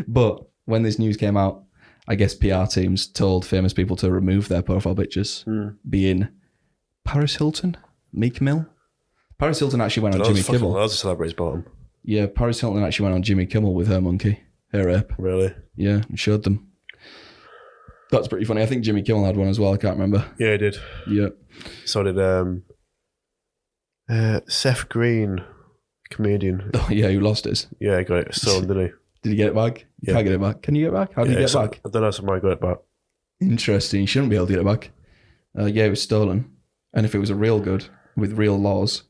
But when this news came out, I guess PR teams told famous people to remove their profile pictures, being Paris Hilton, Meek Mill. Paris Hilton actually went on Jimmy Kimmel. Loads of celebrities bought them. Yeah, Paris Hilton actually went on Jimmy Kimmel with her monkey, her ape. Really? Yeah, and showed them. That's pretty funny. I think Jimmy Kimmel had one as well. I can't remember. Yeah, he did. Yeah. So did Seth Green, comedian. Oh, yeah, who lost his. Yeah, he got it stolen, didn't he? Did he get it back? You can't get it back. Can you get it back? How did you get it back? I don't know, somebody got it back. Interesting. You shouldn't be able to get it back. Yeah, it was stolen. And if it was a real good with real laws,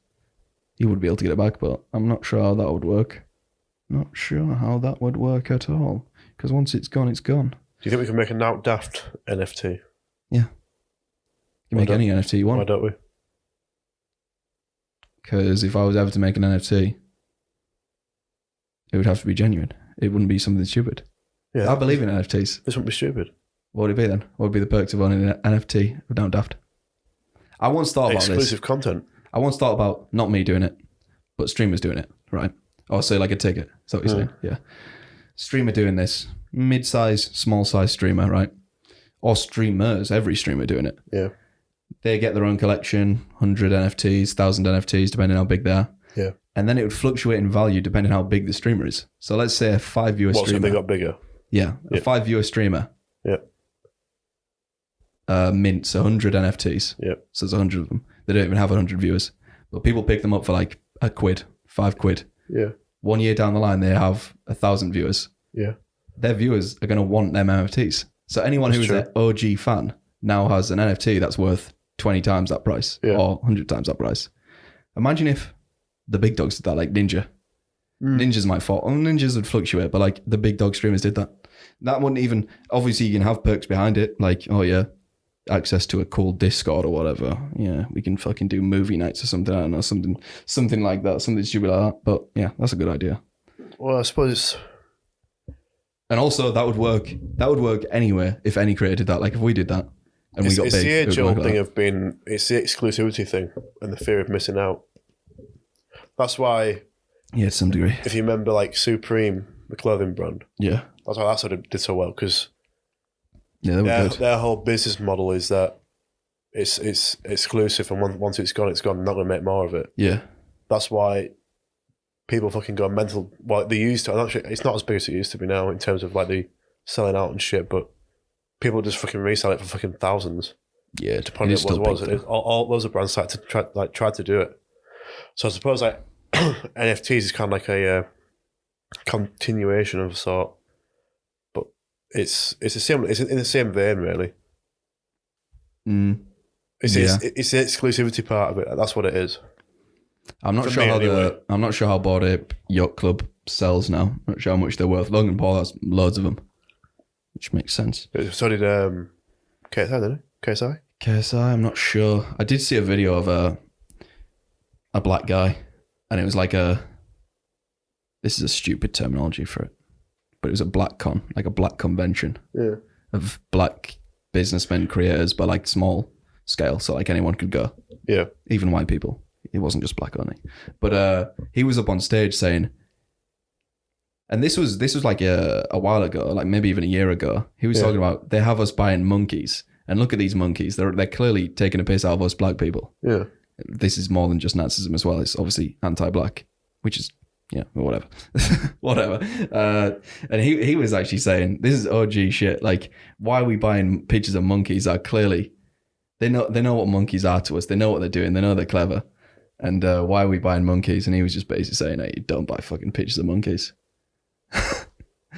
he would be able to get it back, but I'm not sure how that would work. Not sure how that would work at all. Because once it's gone, it's gone. Do you think we can make a Now Daft NFT? Yeah. You can make any NFT you want. Why don't we? Because if I was ever to make an NFT, it would have to be genuine. It wouldn't be something stupid. Yeah, I believe in NFTs. This wouldn't be stupid. What would it be then? What would be the perks of owning an NFT of Now Daft? I once thought about exclusive content. I once thought about not me doing it, but streamers doing it, right? Or say like a ticket. Is that what you're saying? Yeah. Streamer doing this. Mid-size, small-size streamer, right? Or streamers, every streamer doing it. Yeah. They get their own collection, 100 NFTs, 1,000 NFTs, depending how big they are. Yeah. And then it would fluctuate in value depending how big the streamer is. So let's say a 5-viewer streamer. So they got bigger? Yeah. A 5-viewer streamer. Yeah. Mints 100 NFTs. Yeah. So there's 100 of them. They don't even have 100 viewers. But people pick them up for like £1, £5. Yeah. 1 year down the line, they have 1,000 viewers. Yeah. Their viewers are going to want them NFTs. So anyone who's an OG fan now has an NFT that's worth 20 times that price or 100 times that price. Imagine if the big dogs did that, like Ninja. Ninjas might fall. Ninjas would fluctuate, but like the big dog streamers did that. That wouldn't even, obviously you can have perks behind it. Like, oh yeah, access to a cool Discord or whatever. Yeah, we can fucking do movie nights or something. I don't know, something like that, something stupid like that. But yeah, that's a good idea. Well, I suppose. And also that would work. That would work anyway if any creator did that. Like if we did that and we got big. It's the age-old thing of being. It's the exclusivity thing and the fear of missing out. That's why Yeah, to some degree. If you remember, like Supreme, the clothing brand, Yeah. that's why it did so well, because Yeah, they were good. their whole business model is that it's exclusive, and once it's gone, they're not going to make more of it. Yeah. That's why people fucking go mental. Well, they used to. I'm not sure, it's not as big as it used to be now in terms of like the selling out and shit, but people just fucking resell it for fucking thousands. Yeah, Depending on what it was. All loads of brands started to try to do it. So I suppose like NFTs is kind of like a continuation of a sort, but it's the same. It's in the same vein, really. It's the exclusivity part of it. That's what it is. I'm not For sure me, how anyway. I'm not sure how Bored Ape Yacht Club sells now. I'm not sure how much they're worth. Logan Paul has loads of them, which makes sense. So did KSI, didn't it? KSI? KSI, I'm not sure. I did see a video of a black guy, and it was like this is a stupid terminology for it, but it was a black con, like a black convention of black businessmen, creators, but like small scale, so like anyone could go. Yeah. Even white people. It wasn't just black only. But he was up on stage saying, and this was like a while ago, like maybe even a year ago, he was talking about they have us buying monkeys, and look at these monkeys. They're clearly taking a piss out of us black people. Yeah. This is more than just Nazism as well. It's obviously anti-black, which is, yeah, whatever. Whatever. And he was actually saying, this is OG shit. Like, why are we buying pictures of monkeys that are clearly, they know what monkeys are to us. They know what they're doing. They know they're clever. And why are we buying monkeys? And he was just basically saying, hey, don't buy fucking pictures of monkeys.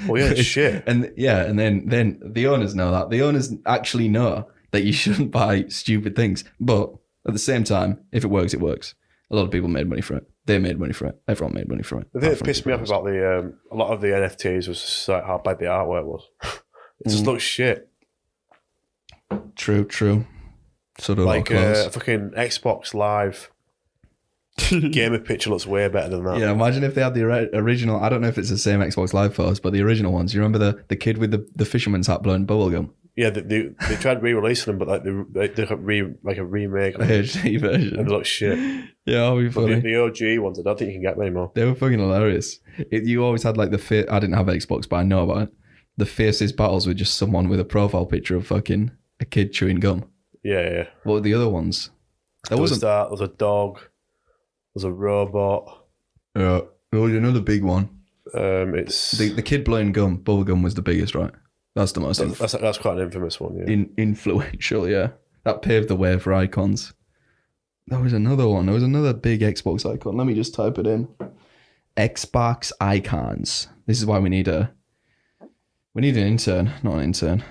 Well, yeah, shit. And yeah, and then the owners know that. The owners actually know that you shouldn't buy stupid things. But at the same time, if it works, it works. A lot of people made money from it. They made money from it. Everyone made money from it. The thing that pissed me off about a lot of the NFTs was just like how bad the artwork was. It just looks shit. True. Sort of like a fucking Xbox Live gamer picture looks way better than that. Yeah, imagine if they had the original. I don't know if it's the same Xbox Live photos, but the original ones. You remember the kid with the fisherman's hat blowing bubblegum? Yeah, they tried re-releasing them, but like they got like a remake, a HD version, and they look shit. Yeah, that'll be funny. The OG ones, I don't think you can get them anymore. They were fucking hilarious. You always had like I didn't have Xbox, but I know about it. The fiercest battles with just someone with a profile picture of fucking a kid chewing gum. Yeah. What were the other ones? There was a dog. There was a robot. Yeah, there was another big one. It's the kid blowing gum. Bubblegum was the biggest, right? That's the most. That's quite an infamous one. Yeah. Influential, yeah. That paved the way for icons. There was another one. There was another big Xbox icon. Let me just type it in. Xbox icons. This is why we need an intern, not an intern.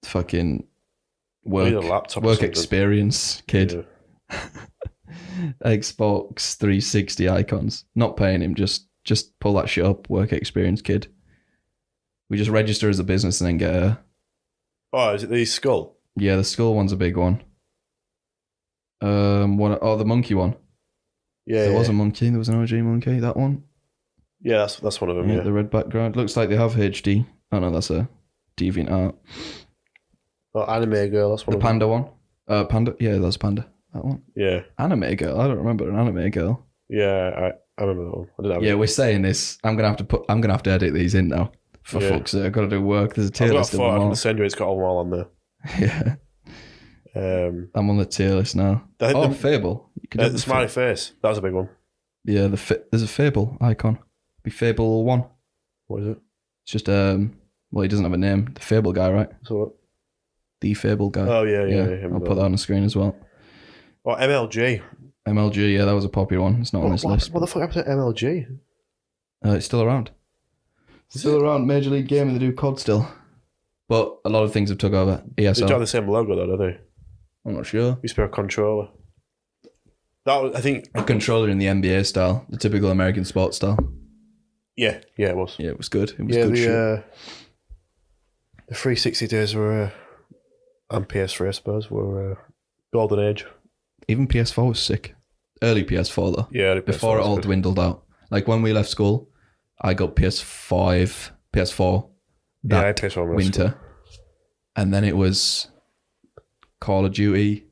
Fucking work experience kid. Yeah. Xbox 360 icons. Not paying him, just pull that shit up. Work experience kid. We just register as a business and then get a... Oh, is it the skull? Yeah, the skull one's a big one. The monkey one. Yeah, there was a monkey. There was an OG monkey. That one. Yeah, that's one of them. Yeah, the red background. Looks like they have HD. Oh no, that's a DeviantArt. Oh, Anime Girl. That's one. The panda one. Panda. Yeah, that's panda. That one. Yeah. Anime Girl. I don't remember an Anime Girl. Yeah, I remember that one. I didn't have it. We're saying this. I'm gonna have to edit these in now. For fuck's sake, I've got to do work. There's a tier list of them all. I'm going to send you. It's got them all on there. Yeah. I'm on the tier list now. Fable. The smiley face. That was a big one. Yeah, there's a Fable icon. Be Fable 1. What is it? It's just he doesn't have a name. The Fable guy, right? So what? The Fable guy. Oh yeah. I'll put that on the screen as well. Oh, MLG. MLG, yeah, that was a popular one. It's not on this list. What the fuck happened to MLG? It's still around. Still around. Major League Gaming, they do COD still. But a lot of things have took over. ESL. They have the same logo though, don't they? I'm not sure. Used to be a controller. That was, I think... A controller in the NBA style. The typical American sports style. Yeah, it was. Yeah, it was good. It was good shit. The 360 days were... and PS3, I suppose, were golden age. Even PS4 was sick. Early PS4 though. Yeah, before it all dwindled out. Like when we left school, I got PS4 that PS4 winter. And then it was Call of Duty,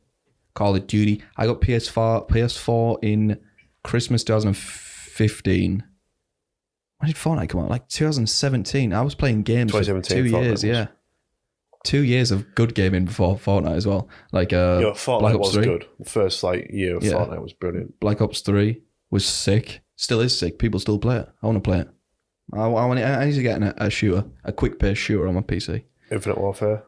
Call of Duty. I got PS4 in Christmas 2015. When did Fortnite come out? Like 2017. I was playing games for 2 years. Yeah, 2 years of good gaming before Fortnite as well. Like Fortnite Black Ops was 3. good. The first year of Fortnite was brilliant. Black Ops 3 was sick. Still is sick. People still play it. I want to play it. I need to get a shooter, a quick-paced shooter on my PC. Infinite Warfare.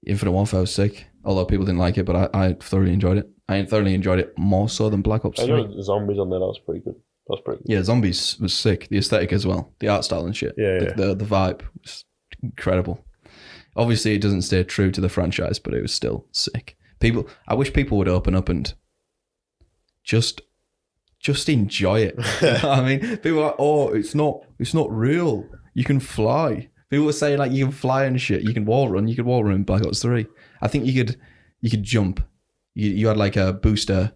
Infinite Warfare was sick. Although people didn't like it, but I thoroughly enjoyed it. I thorouhly enjoyed it more so than Black Ops 3. I know the zombies on there. That was pretty good. Yeah, Zombies was sick. The aesthetic as well. The art style and shit. Yeah. The vibe was incredible. Obviously, it doesn't stay true to the franchise, but it was still sick. I wish people would open up and just enjoy it. You know what I mean, people are like, oh, it's not real. You can fly. People were saying like you can fly and shit. You can wall run. You could wall run in Black Ops 3. I think you could jump. You had like a booster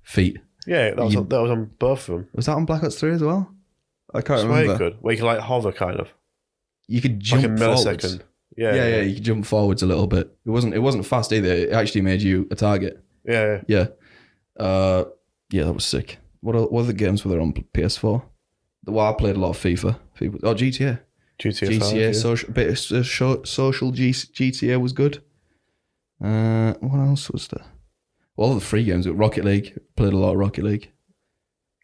feet. Yeah, that was on both of them. Was that on Black Ops 3 as well? I can't remember. Very good. Where you can like hover, kind of. You could jump like a millisecond. Forwards. Yeah. You could jump forwards a little bit. It wasn't fast either. It actually made you a target. Yeah. That was sick. What other games were there on PS4? Well, I played a lot of FIFA. GTA. GTA, social GTA was good. What else was there? Well, the free games. Rocket League. Played a lot of Rocket League.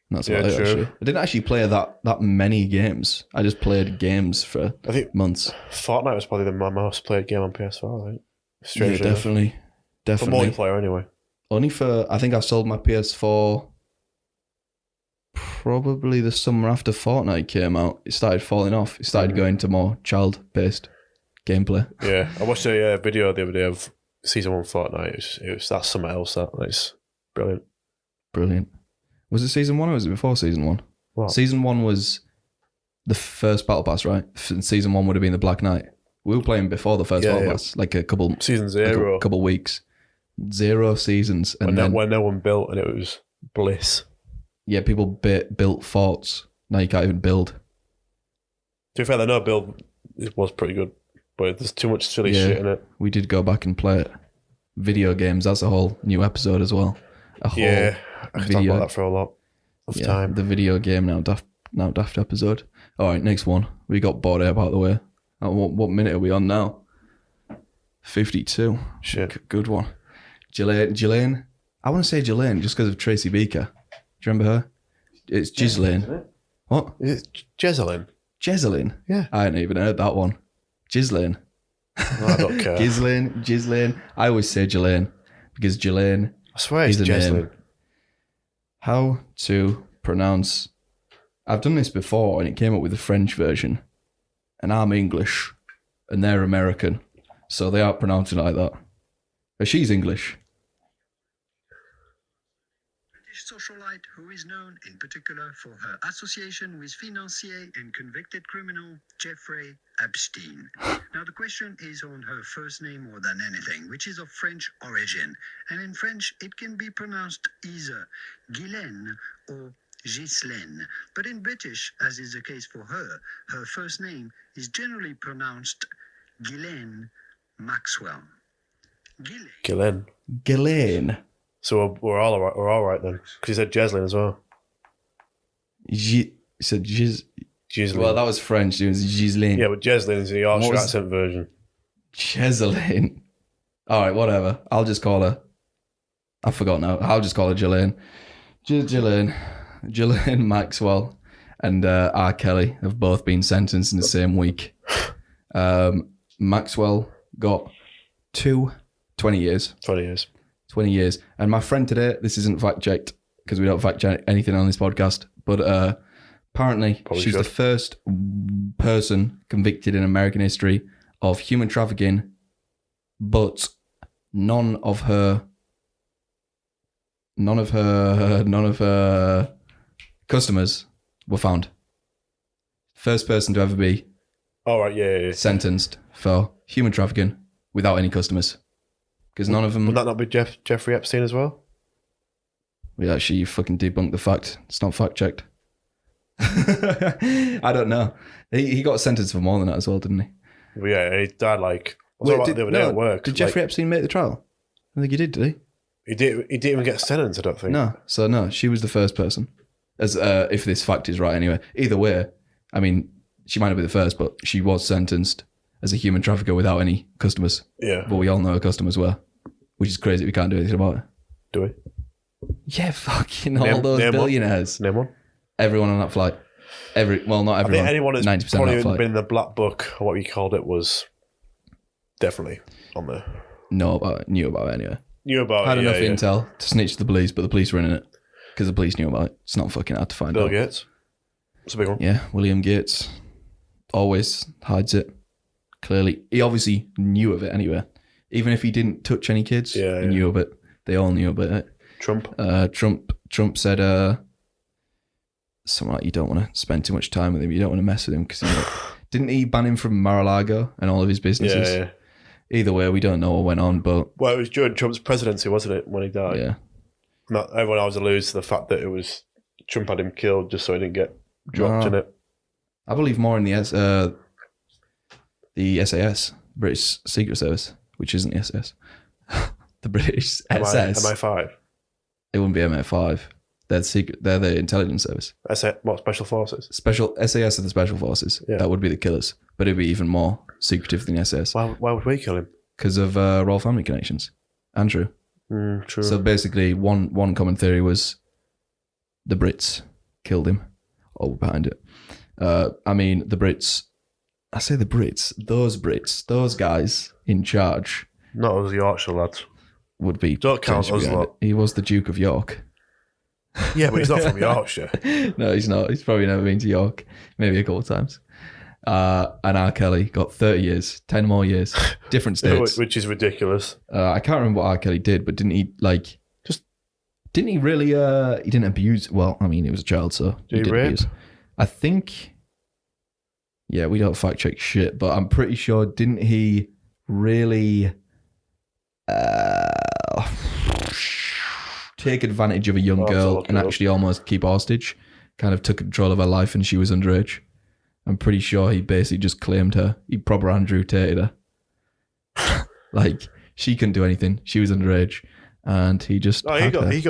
And that's about it, actually. I didn't actually play that many games. I just played games for months. Fortnite was probably my most played game on PS4, I think. Strangely definitely. For multiplayer, anyway. Only for... I think I sold my PS4 probably the summer after Fortnite came out. It started falling off. It started going to more child-based gameplay. Yeah. I watched a video the other day of Season 1 Fortnite. That's something else. It's brilliant. Brilliant. Was it Season 1 or was it before Season 1? What? Season 1 was the first Battle Pass, right? Season 1 would have been the Black Knight. We were playing before the first Battle Pass, like a couple... Season 0. Like a couple weeks. 0 seasons. And when no one built and it was bliss. Yeah, people built forts. Now you can't even build. To be fair, the no build was pretty good, but there's too much silly shit in it. We did go back and play it. Video games, that's a whole new episode as well. I could talk about that for a lot of time. The video game now daft episode. All right, next one. We got Bored Ape out of the way. What minute are we on now? 52. Shit. Good one. Ghislaine. I want to say Ghislaine just because of Tracy Beaker. Do you remember her? It's Ghislaine. What? Is it Ghislaine? Ghislaine? Yeah. I hadn't even heard that one. Ghislaine. No, I don't care. Ghislaine. I always say Ghislaine because Ghislaine. I swear it's Ghislaine. How to pronounce... I've done this before and it came up with the French version. And I'm English and they're American. So they aren't pronouncing it like that. But she's English. Socialite who is known in particular for her association with financier and convicted criminal Jeffrey Epstein. Now the question is on her first name more than anything, which is of French origin. And in French it can be pronounced either Ghislaine or Ghislaine. But in British, as is the case for her first name is generally pronounced Ghislaine Maxwell. Ghislaine. So we're all right then, because you said Ghislaine as well. You said Ghislaine. Well, that was French. It was Ghislaine. Yeah, but Ghislaine is the Yorkshire accent version. Ghislaine. All right, whatever. I'll just call her. I forgot now. I'll just call her Ghislaine. Ghislaine Maxwell and R. Kelly have both been sentenced in the same week. Maxwell got 20 years. 20 years. 20 years. And my friend today, this isn't fact-checked because we don't fact-check anything on this podcast, but apparently she's the first person convicted in American history of human trafficking, but none of her customers were found. First person to ever be sentenced for human trafficking without any customers. Because none of them... Would that not be Jeffrey Epstein as well? We actually fucking debunked the fact. It's not fact-checked. I don't know. He got sentenced for more than that as well, didn't he? Well, yeah, he died the other day at work. Did Jeffrey Epstein make the trial? I think he did he? He didn't even get sentenced, I don't think. No, she was the first person. As if this fact is right anyway. Either way, I mean, she might not be the first, but she was sentenced as a human trafficker without any customers. Yeah. But we all know her customers were, which is crazy. We can't do anything about it. Do we? Yeah, fucking all those billionaires. Name one. Everyone on that flight. Not everyone. I think anyone that's 90% probably on that flight. been in the black book, or what you called it, was definitely on there. Knew about it anyway. Knew about Had it, enough intel to snitch to the police, but the police were in it because the police knew about it. It's not fucking hard to find Bill out. Gates. It's a big one. Yeah, William Gates always hides it. Clearly, he obviously knew of it anyway. Even if he didn't touch any kids, he knew of it. They all knew about it. Trump said something like, you don't want to spend too much time with him. You don't want to mess with him because didn't he ban him from Mar-a-Lago and all of his businesses? Yeah. Either way, we don't know what went on, but Well, it was during Trump's presidency, wasn't it, when he died? yeah. Not everyone else alludes to the fact that it was Trump had him killed just so he didn't get dropped in it. I believe more in the SAS, British Secret Service, which isn't the SAS. The British SS. MI5. It wouldn't be MI5. They're secret. They're the intelligence service. What, Special Forces? Special SAS are the special forces. Yeah. That would be the killers, but it'd be even more secretive than SAS Why would we kill him? because of royal family connections. Andrew. True. So basically, one common theory was the Brits killed him, or were behind it. I mean, the Brits. I say the Brits. Those guys in charge Not us Yorkshire lads. would be. Don't count us behind lot. it. He was the Duke of York. Yeah, but he's not from Yorkshire. No, he's not. He's probably never been to York. Maybe a couple of times. And R. Kelly got 30 years, 10 more years, different states. Which is ridiculous. I can't remember what R. Kelly did, but didn't he didn't he really, he didn't abuse, well, I mean, he was a child, so he did rape? abuse. I think, yeah, we don't fact check shit, but I'm pretty sure, didn't he really take advantage of a young girl and actually almost keep hostage? Kind of took control of her life and she was underage. I'm pretty sure he basically just claimed her. He proper Andrew Tated her. Like, she couldn't do anything. She was underage. And he just. R. Kelly's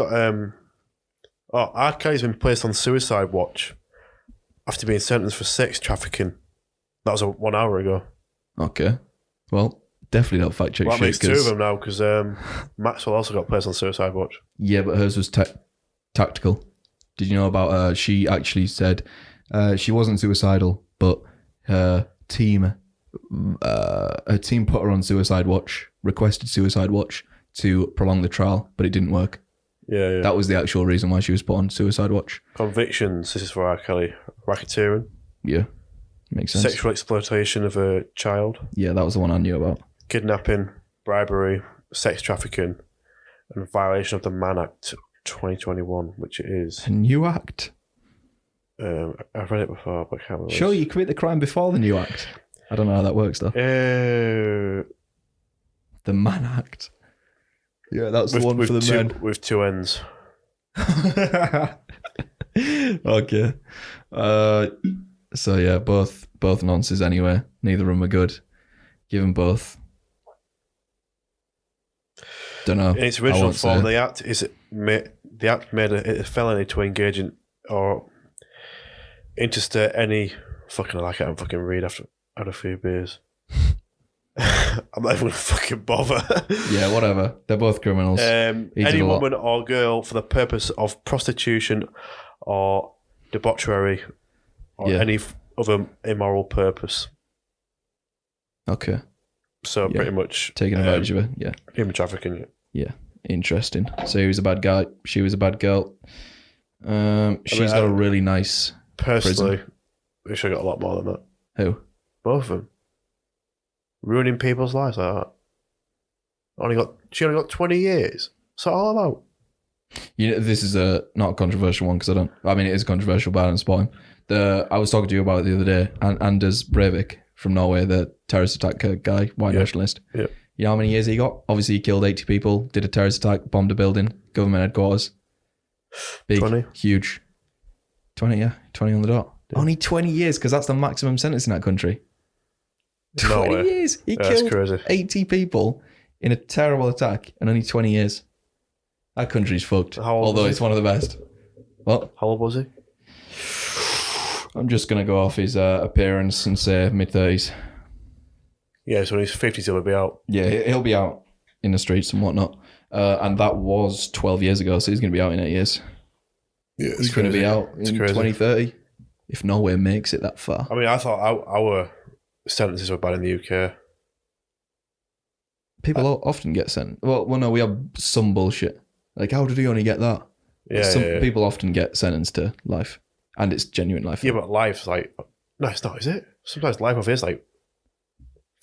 been placed on suicide watch after being sentenced for sex trafficking. That was 1 hour ago. Okay. Well, definitely not fact check Well, that shit. makes two of them now because Maxwell also got placed on suicide watch. Yeah, but hers was tactical. Did you know about her? She actually said she wasn't suicidal, but her team put her on suicide watch, requested suicide watch to prolong the trial, but it didn't work. Yeah. That was the actual reason why she was put on suicide watch. Convictions. This is for R. Kelly. Racketeering. Yeah, makes sense. Sexual exploitation of a child. Yeah, that was the one I knew about. Kidnapping, bribery, sex trafficking, and violation of the Mann Act 2021, which it is. A new act. I've read it before, but I can't remember. Sure, you commit the crime before the new act. I don't know how that works though. The Mann Act. Yeah, that's the one for the men. With two ends. Okay. So yeah, both nonsense anyway. Neither of them are good. Give them both. Don't know. In its original form, the act made a felony to engage in or interstate any. Fucking, I like it. I'm fucking read after had a few beers. I'm not even gonna fucking bother. Yeah, whatever. They're both criminals. Any woman or girl for the purpose of prostitution or debauchery or any other immoral purpose. Okay. So pretty much taking advantage of her. Yeah. Human trafficking. Yeah. Interesting. So he was a bad guy. She was a bad girl. She's got a really nice personally. prison. We should have got a lot more than that. Who? Both of them. Ruining people's lives like that. She only got 20 years. What's that all about? You know, this is not a controversial one because it is controversial, but I don't support him. I was talking to you about it the other day, Anders Breivik from Norway, the terrorist attack guy, white nationalist. Yeah. You know how many years he got? Obviously, he killed 80 people, did a terrorist attack, bombed a building, government headquarters. Big, 20. Huge. 20, yeah. 20 on the dot. Yeah. Only 20 years because that's the maximum sentence in that country. 20 years. He killed 80 people in a terrible attack and only 20 years. That country's fucked. How old Although was he? it's one of the best. What? How old was he? I'm just going to go off his appearance and say mid-30s. Yeah, so when he's 50, he'll be out. Yeah, he'll be out in the streets and whatnot. And that was 12 years ago, so he's going to be out in 8 years. Yeah, He's going to be out in 2030, if Norway makes it that far. I mean, I thought our sentences were bad in the UK. People often get sent. Well, no, we have some bullshit. Like, how did he only get that? Yeah, People often get sentenced to life, and it's genuine life. Yeah, but life's like... No, it's not, is it? Sometimes life of is like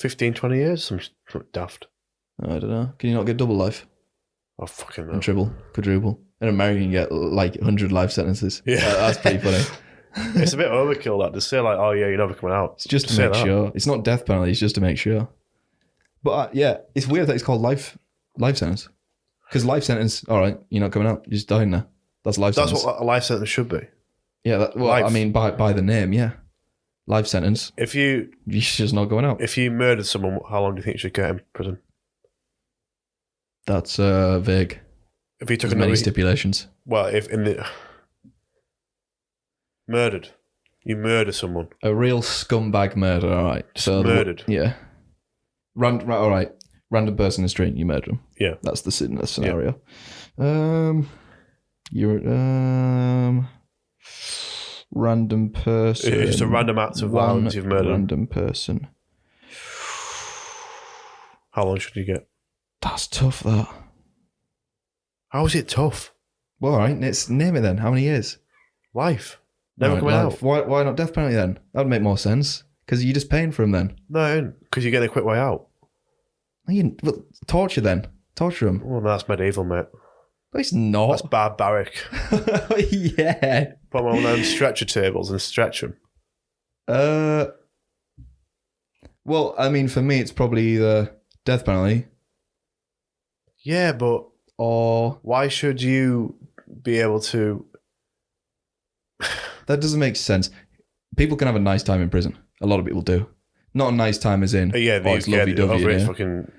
15, 20 years. Some daft. I don't know. Can you not get double life? Oh, fucking no. And triple, quadruple. In America, you get like 100 life sentences. Yeah. That's pretty funny. It's a bit overkill, that, to say like, oh yeah, you're never coming out. It's just to make sure. It's not death penalty, it's just to make sure. But yeah, it's weird that it's called life sentence. Because life sentence, all right, you're not coming out, you're just dying there. That's life sentence. That's what a life sentence should be. Yeah, I mean, by the name, yeah. Life sentence. You're just not going out. If you murdered someone, how long do you think you should get in prison? That's vague. If you took There's many stipulations. Well, if in the... Murdered. You murder someone. A real scumbag murder, all right. So murdered. Yeah. All right. Random person in the street, you murder them. Yeah. That's the scenario. Yeah. Random person. It's just a random act of violence you've murdered. Random person. How long should you get? That's tough, that. How is it tough? Well, all right, let's name it then. How many years? Life. Never coming out. Why not death penalty then? That'd make more sense. Because you're just paying for him then. No, because you're getting a quick way out. Well, torture then. Torture him. Well, that's medieval, mate. No, it's not. That's barbaric. Yeah. Put them on them stretcher tables and stretch them. Well, I mean, for me, it's probably the death penalty. Yeah, but... Or... Why should you be able to... That doesn't make sense. People can have a nice time in prison. A lot of people do. Not a nice time as in, it's lovey-dovey. Fucking...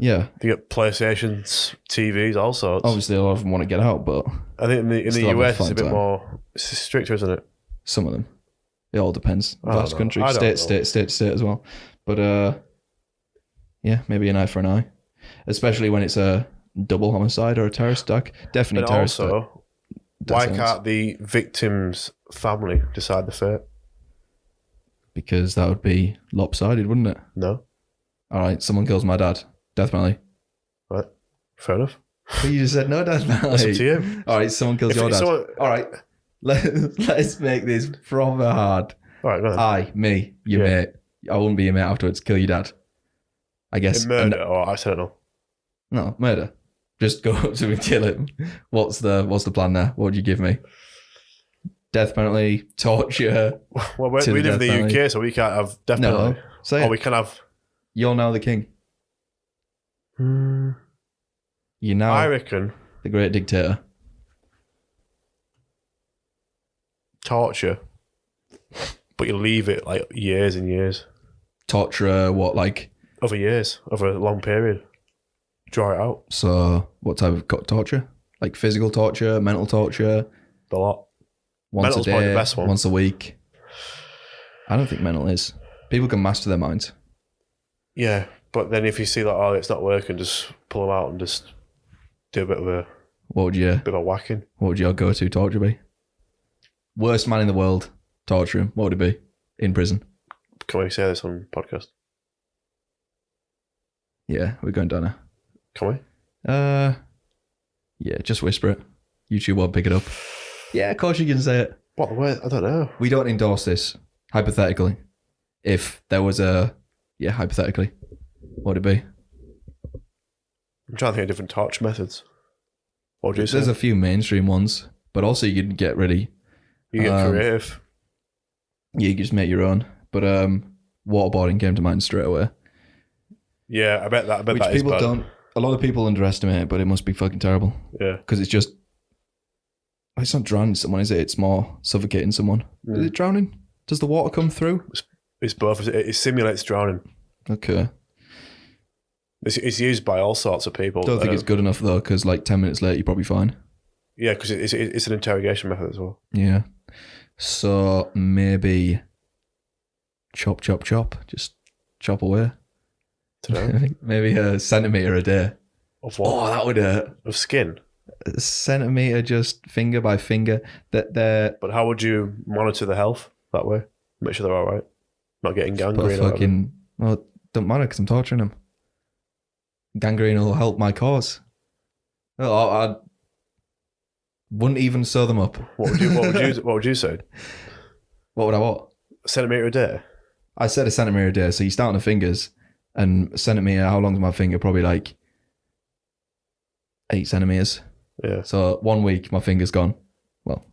Yeah. You get PlayStations, TVs, all sorts. Obviously, a lot of them want to get out, but... I think in the US, it's a bit more stricter, isn't it? Some of them. It all depends. Vast country. State as well. But, yeah, maybe an eye for an eye. Especially when it's a double homicide or a terrorist attack. Definitely but terrorist also, attack. Why can't the victim's family decide the fate? Because that would be lopsided, wouldn't it? No. All right, someone kills my dad. Death penalty. Right. Fair enough. But you just said no death penalty. That's up to you. All right, someone kills your dad. All right, let's make this proper hard. All right, go on. Me, your mate. I wouldn't be your mate afterwards. Kill your dad. I guess. In murder or accidental? No, murder. Just go up to him and kill him. What's the plan there? What would you give me? Death penalty, torture. Well, we live in the UK, so we can't have death penalty. Say it. We can have... You're now the king. You're now... I reckon... The great dictator. Torture. But you leave it like years and years. Torture, what, like... Over years. Over a long period. Draw it out. So, what type of torture? Like physical torture, mental torture? A lot. Once Mental's a probably day, the best one. once a week. I don't think mental is. People can master their minds. Yeah, but then if you see that, it's not working, just pull them out and just do a bit of a whacking. What would your go-to torture be? Worst man in the world, torture him. What would it be? In prison. Can we say this on podcast? Yeah, we're going down now. Can we? Yeah, just whisper it. YouTube won't pick it up. Yeah, of course you can say it. What the word? I don't know. We don't endorse this, hypothetically. If there was hypothetically, what would it be? I'm trying to think of different torture methods. What would you say? There's a few mainstream ones, but also you can get really... You get creative. Yeah, you can just make your own. But waterboarding came to mind straight away. Yeah, I bet that is bad. A lot of people underestimate it, but it must be fucking terrible. Yeah. Because it's not drowning someone, is it? It's more suffocating someone. Is it drowning? Does the water come through? It's both. It simulates drowning. Okay. It's used by all sorts of people. Don't think it's good enough though, because like 10 minutes later, you're probably fine. Yeah, because it's an interrogation method as well. Yeah. So maybe chop, just chop away. Maybe a centimetre a day. Of what? Oh, that would hurt. Of skin? A centimetre, just finger by finger. But how would you monitor the health that way? Make sure they're all right? Not getting gangrene or fucking... Well, don't matter because I'm torturing them. Gangrene will help my cause. Well, I wouldn't even sew them up. What would you say? What would I want? A centimetre a day? I said a centimetre a day. So you start on the fingers, and a centimetre, how long's my finger? Probably like 8 centimetres. Yeah. So 1 week, my finger's gone. Well,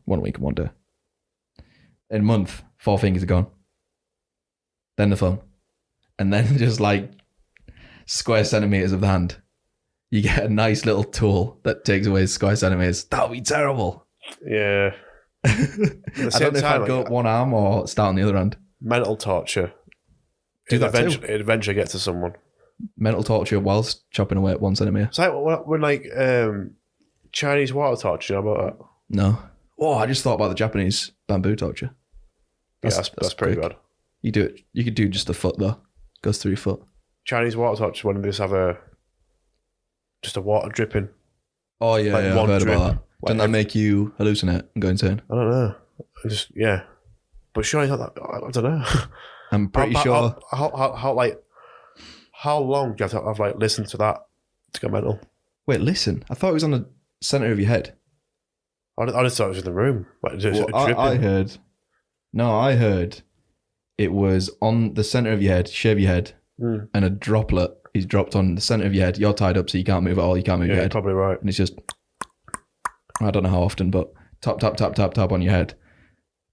1 week and 1 day. In a month, 4 fingers are gone. Then the thumb. And then just like square centimetres of the hand. You get a nice little tool that takes away square centimetres. That would be terrible. Yeah. I don't know if I'd go up one arm or start on the other hand. Mental torture. Do that too. It eventually gets to someone. Mental torture whilst chopping away at 1 centimetre. It's like when Chinese water torture, you know about that? No. Oh, I just thought about the Japanese bamboo torture. That's pretty bad. You do it. You could do just the foot though. Goes through your foot. Chinese water torture when they just have just a water dripping. Oh yeah, like I've heard about that. Doesn't that make you hallucinate and go insane? I don't know. But sure, it's not that. I don't know. I'm pretty sure. How long do you have to have listened to that to go mental? Wait, listen. I thought it was on the centre of your head. I just thought it was in the room. I heard. No, I heard it was on the centre of your head. Shave your head, and a droplet is dropped on the centre of your head. You're tied up, so you can't move at all. You can't move your head. Probably right. And it's just, I don't know how often, but tap, tap, tap, tap, tap on your head,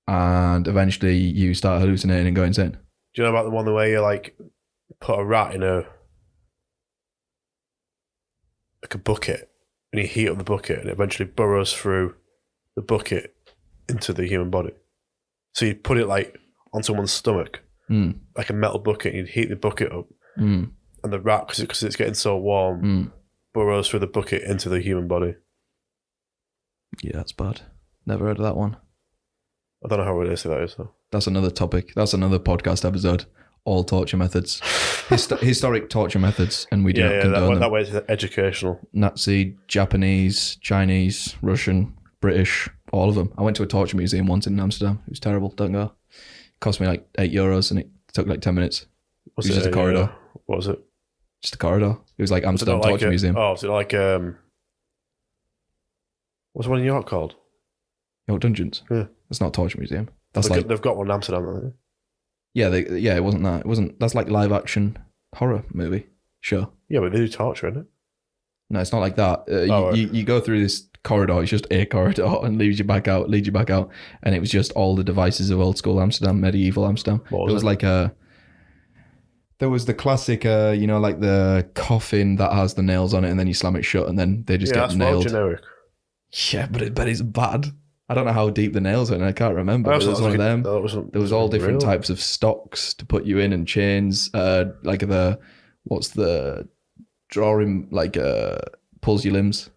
and eventually you start hallucinating and go insane. Do you know about the one where you put a rat in a bucket and you heat up the bucket and it eventually burrows through the bucket into the human body? So you put it on someone's stomach, like a metal bucket, and you'd heat the bucket up, and the rat, because it's getting so warm, burrows through the bucket into the human body. Yeah, that's bad. Never heard of that one. I don't know how realistic that is, though. That's another topic. That's another podcast episode. All torture methods. Historic torture methods, and we do not condone them. That way it's educational. Nazi, Japanese, Chinese, Russian, British, all of them. I went to a torture museum once in Amsterdam. It was terrible. Don't go. It cost me €8 and it took 10 minutes. It was just a corridor. What was it? Just a corridor. It was like Amsterdam Torture Museum. Oh, was it what's the one in York called? York Dungeons? Yeah. It's not a torture museum. They've got one in Amsterdam, haven't they? Yeah, it wasn't that. It wasn't. That's like live action horror movie. Sure. Yeah, but they do torture, isn't it? No, it's not like that. Right. You go through this corridor. It's just a corridor and leads you back out. And it was just all the devices of old school Amsterdam, medieval Amsterdam. There was the classic, like the coffin that has the nails on it, and then you slam it shut, and then they just get nailed. That's generic. Yeah, but it's bad. I don't know how deep the nails are, and I can't remember. It was one of them. There was all different types of stocks to put you in, and chains. What's the drawing, pulls your limbs.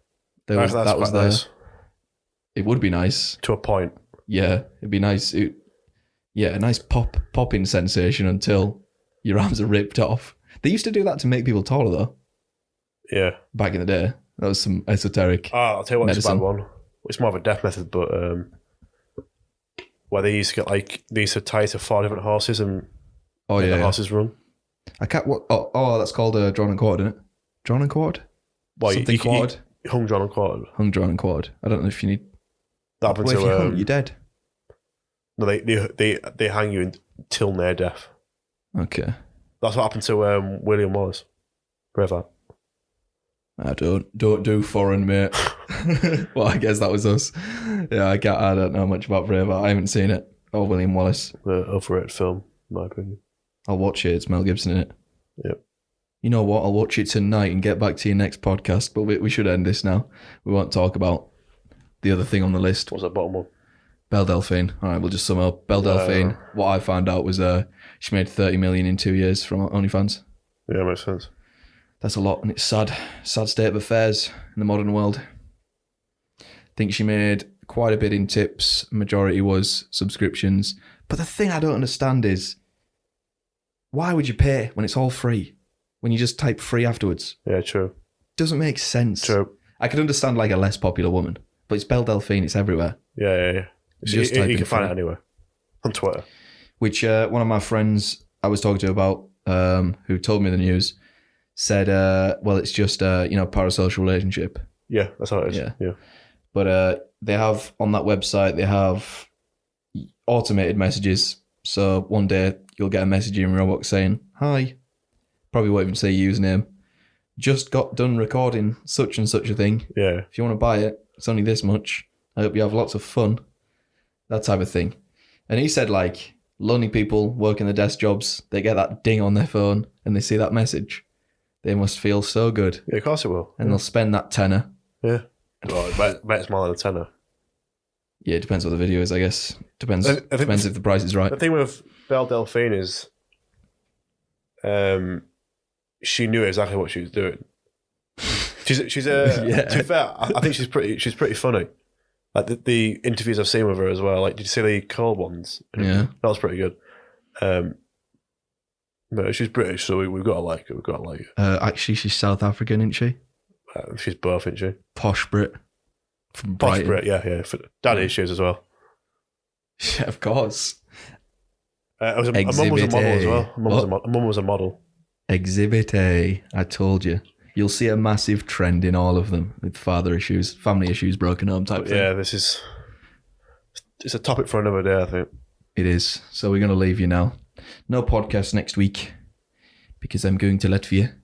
That was there. Nice. It would be nice. To a point. Yeah, it'd be nice. A nice popping sensation until your arms are ripped off. They used to do that to make people taller, though. Yeah. Back in the day. That was some esoteric I'll tell you what, medicine. It's a bad one. It's more of a death method, but where they used to get they used to tie to 4 different horses and the horses run. I can't. What? Oh, that's called drawn and quartered, isn't it? Drawn and quartered. Well, something quartered. Hung, drawn, and quartered. Hung, drawn, and quartered. I don't know if you need. That happened to. If you're hung, you're dead. No, they hang you until near death. Okay. That's what happened to William Wallace. Braveheart. I don't do foreign, mate. Well, I guess that was us. Yeah, I don't know much about Braveheart. I haven't seen it. Or William Wallace. Overrated film, in my opinion. I'll watch it. It's Mel Gibson in it. Yep. You know what? I'll watch it tonight and get back to your next podcast. But we should end this now. We won't talk about the other thing on the list. What's that bottom one? Belle Delphine. All right, we'll just sum up. Belle Delphine. What I found out was she made 30 million in 2 years from OnlyFans. Yeah, makes sense. That's a lot, and it's sad state of affairs in the modern world. I think she made quite a bit in tips. Majority was subscriptions. But the thing I don't understand is, why would you pay when it's all free? When you just type free afterwards? Yeah, true. Doesn't make sense. True. I could understand like a less popular woman, but it's Belle Delphine, it's everywhere. Yeah. Just You can find it anywhere. On Twitter. Which one of my friends I was talking to about, who told me the news, said, well, it's just parasocial relationship. Yeah, that's how it is. Yeah. But they have, on that website, they have automated messages. So one day you'll get a message in your inbox saying, hi, probably won't even say your username. Just got done recording such and such a thing. Yeah. If you want to buy it, it's only this much. I hope you have lots of fun. That type of thing. And he said, like, lonely people working the desk jobs, they get that ding on their phone and they see that message. They must feel so good. Yeah, of course it will. And they'll spend that tenner. Yeah. Well, bet it's more than a tenner. Yeah, it depends what the video is, I guess. Depends if the price is right. The thing with Belle Delphine is she knew exactly what she was doing. She's Yeah. To be fair, I think she's pretty funny. Like the interviews I've seen with her as well. Like, did you see the Cole ones? Yeah. That was pretty good. No, she's British, so we've got to like her. We've got to like her. Actually, she's South African, isn't she? She's both, isn't she? Posh Brit. From Posh Brighton. Brit, yeah. For daddy issues as well. Yeah, of course. My mum was a model as well. What? My mum was a model. Exhibit A. I told you. You'll see a massive trend in all of them with father issues, family issues, broken home type thing. Yeah, it's a topic for another day, I think. It is. So we're going to leave you now. No podcast next week because I'm going to Latvia.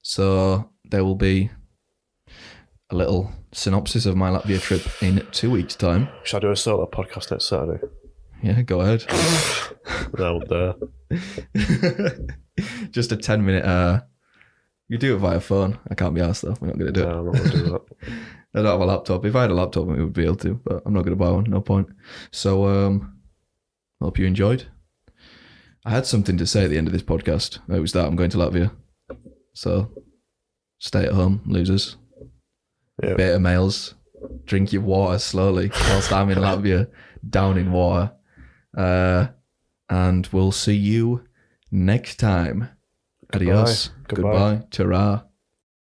So there will be a little synopsis of my Latvia trip in 2 weeks' time. Should I do a solo podcast next Saturday? Yeah, go ahead. No, Just a 10-minute... you do it via phone. I can't be arsed though. We're not going to do it. I'm not going to do that. I don't have a laptop. If I had a laptop, we would be able to, but I'm not going to buy one. No point. So, hope you enjoyed. I had something to say at the end of this podcast. It was that I'm going to Latvia. So, stay at home, losers. Yeah. Beta males. Drink your water slowly whilst I'm in Latvia, down in water. And we'll see you next time. Adios. Goodbye. Goodbye. Ta-ra.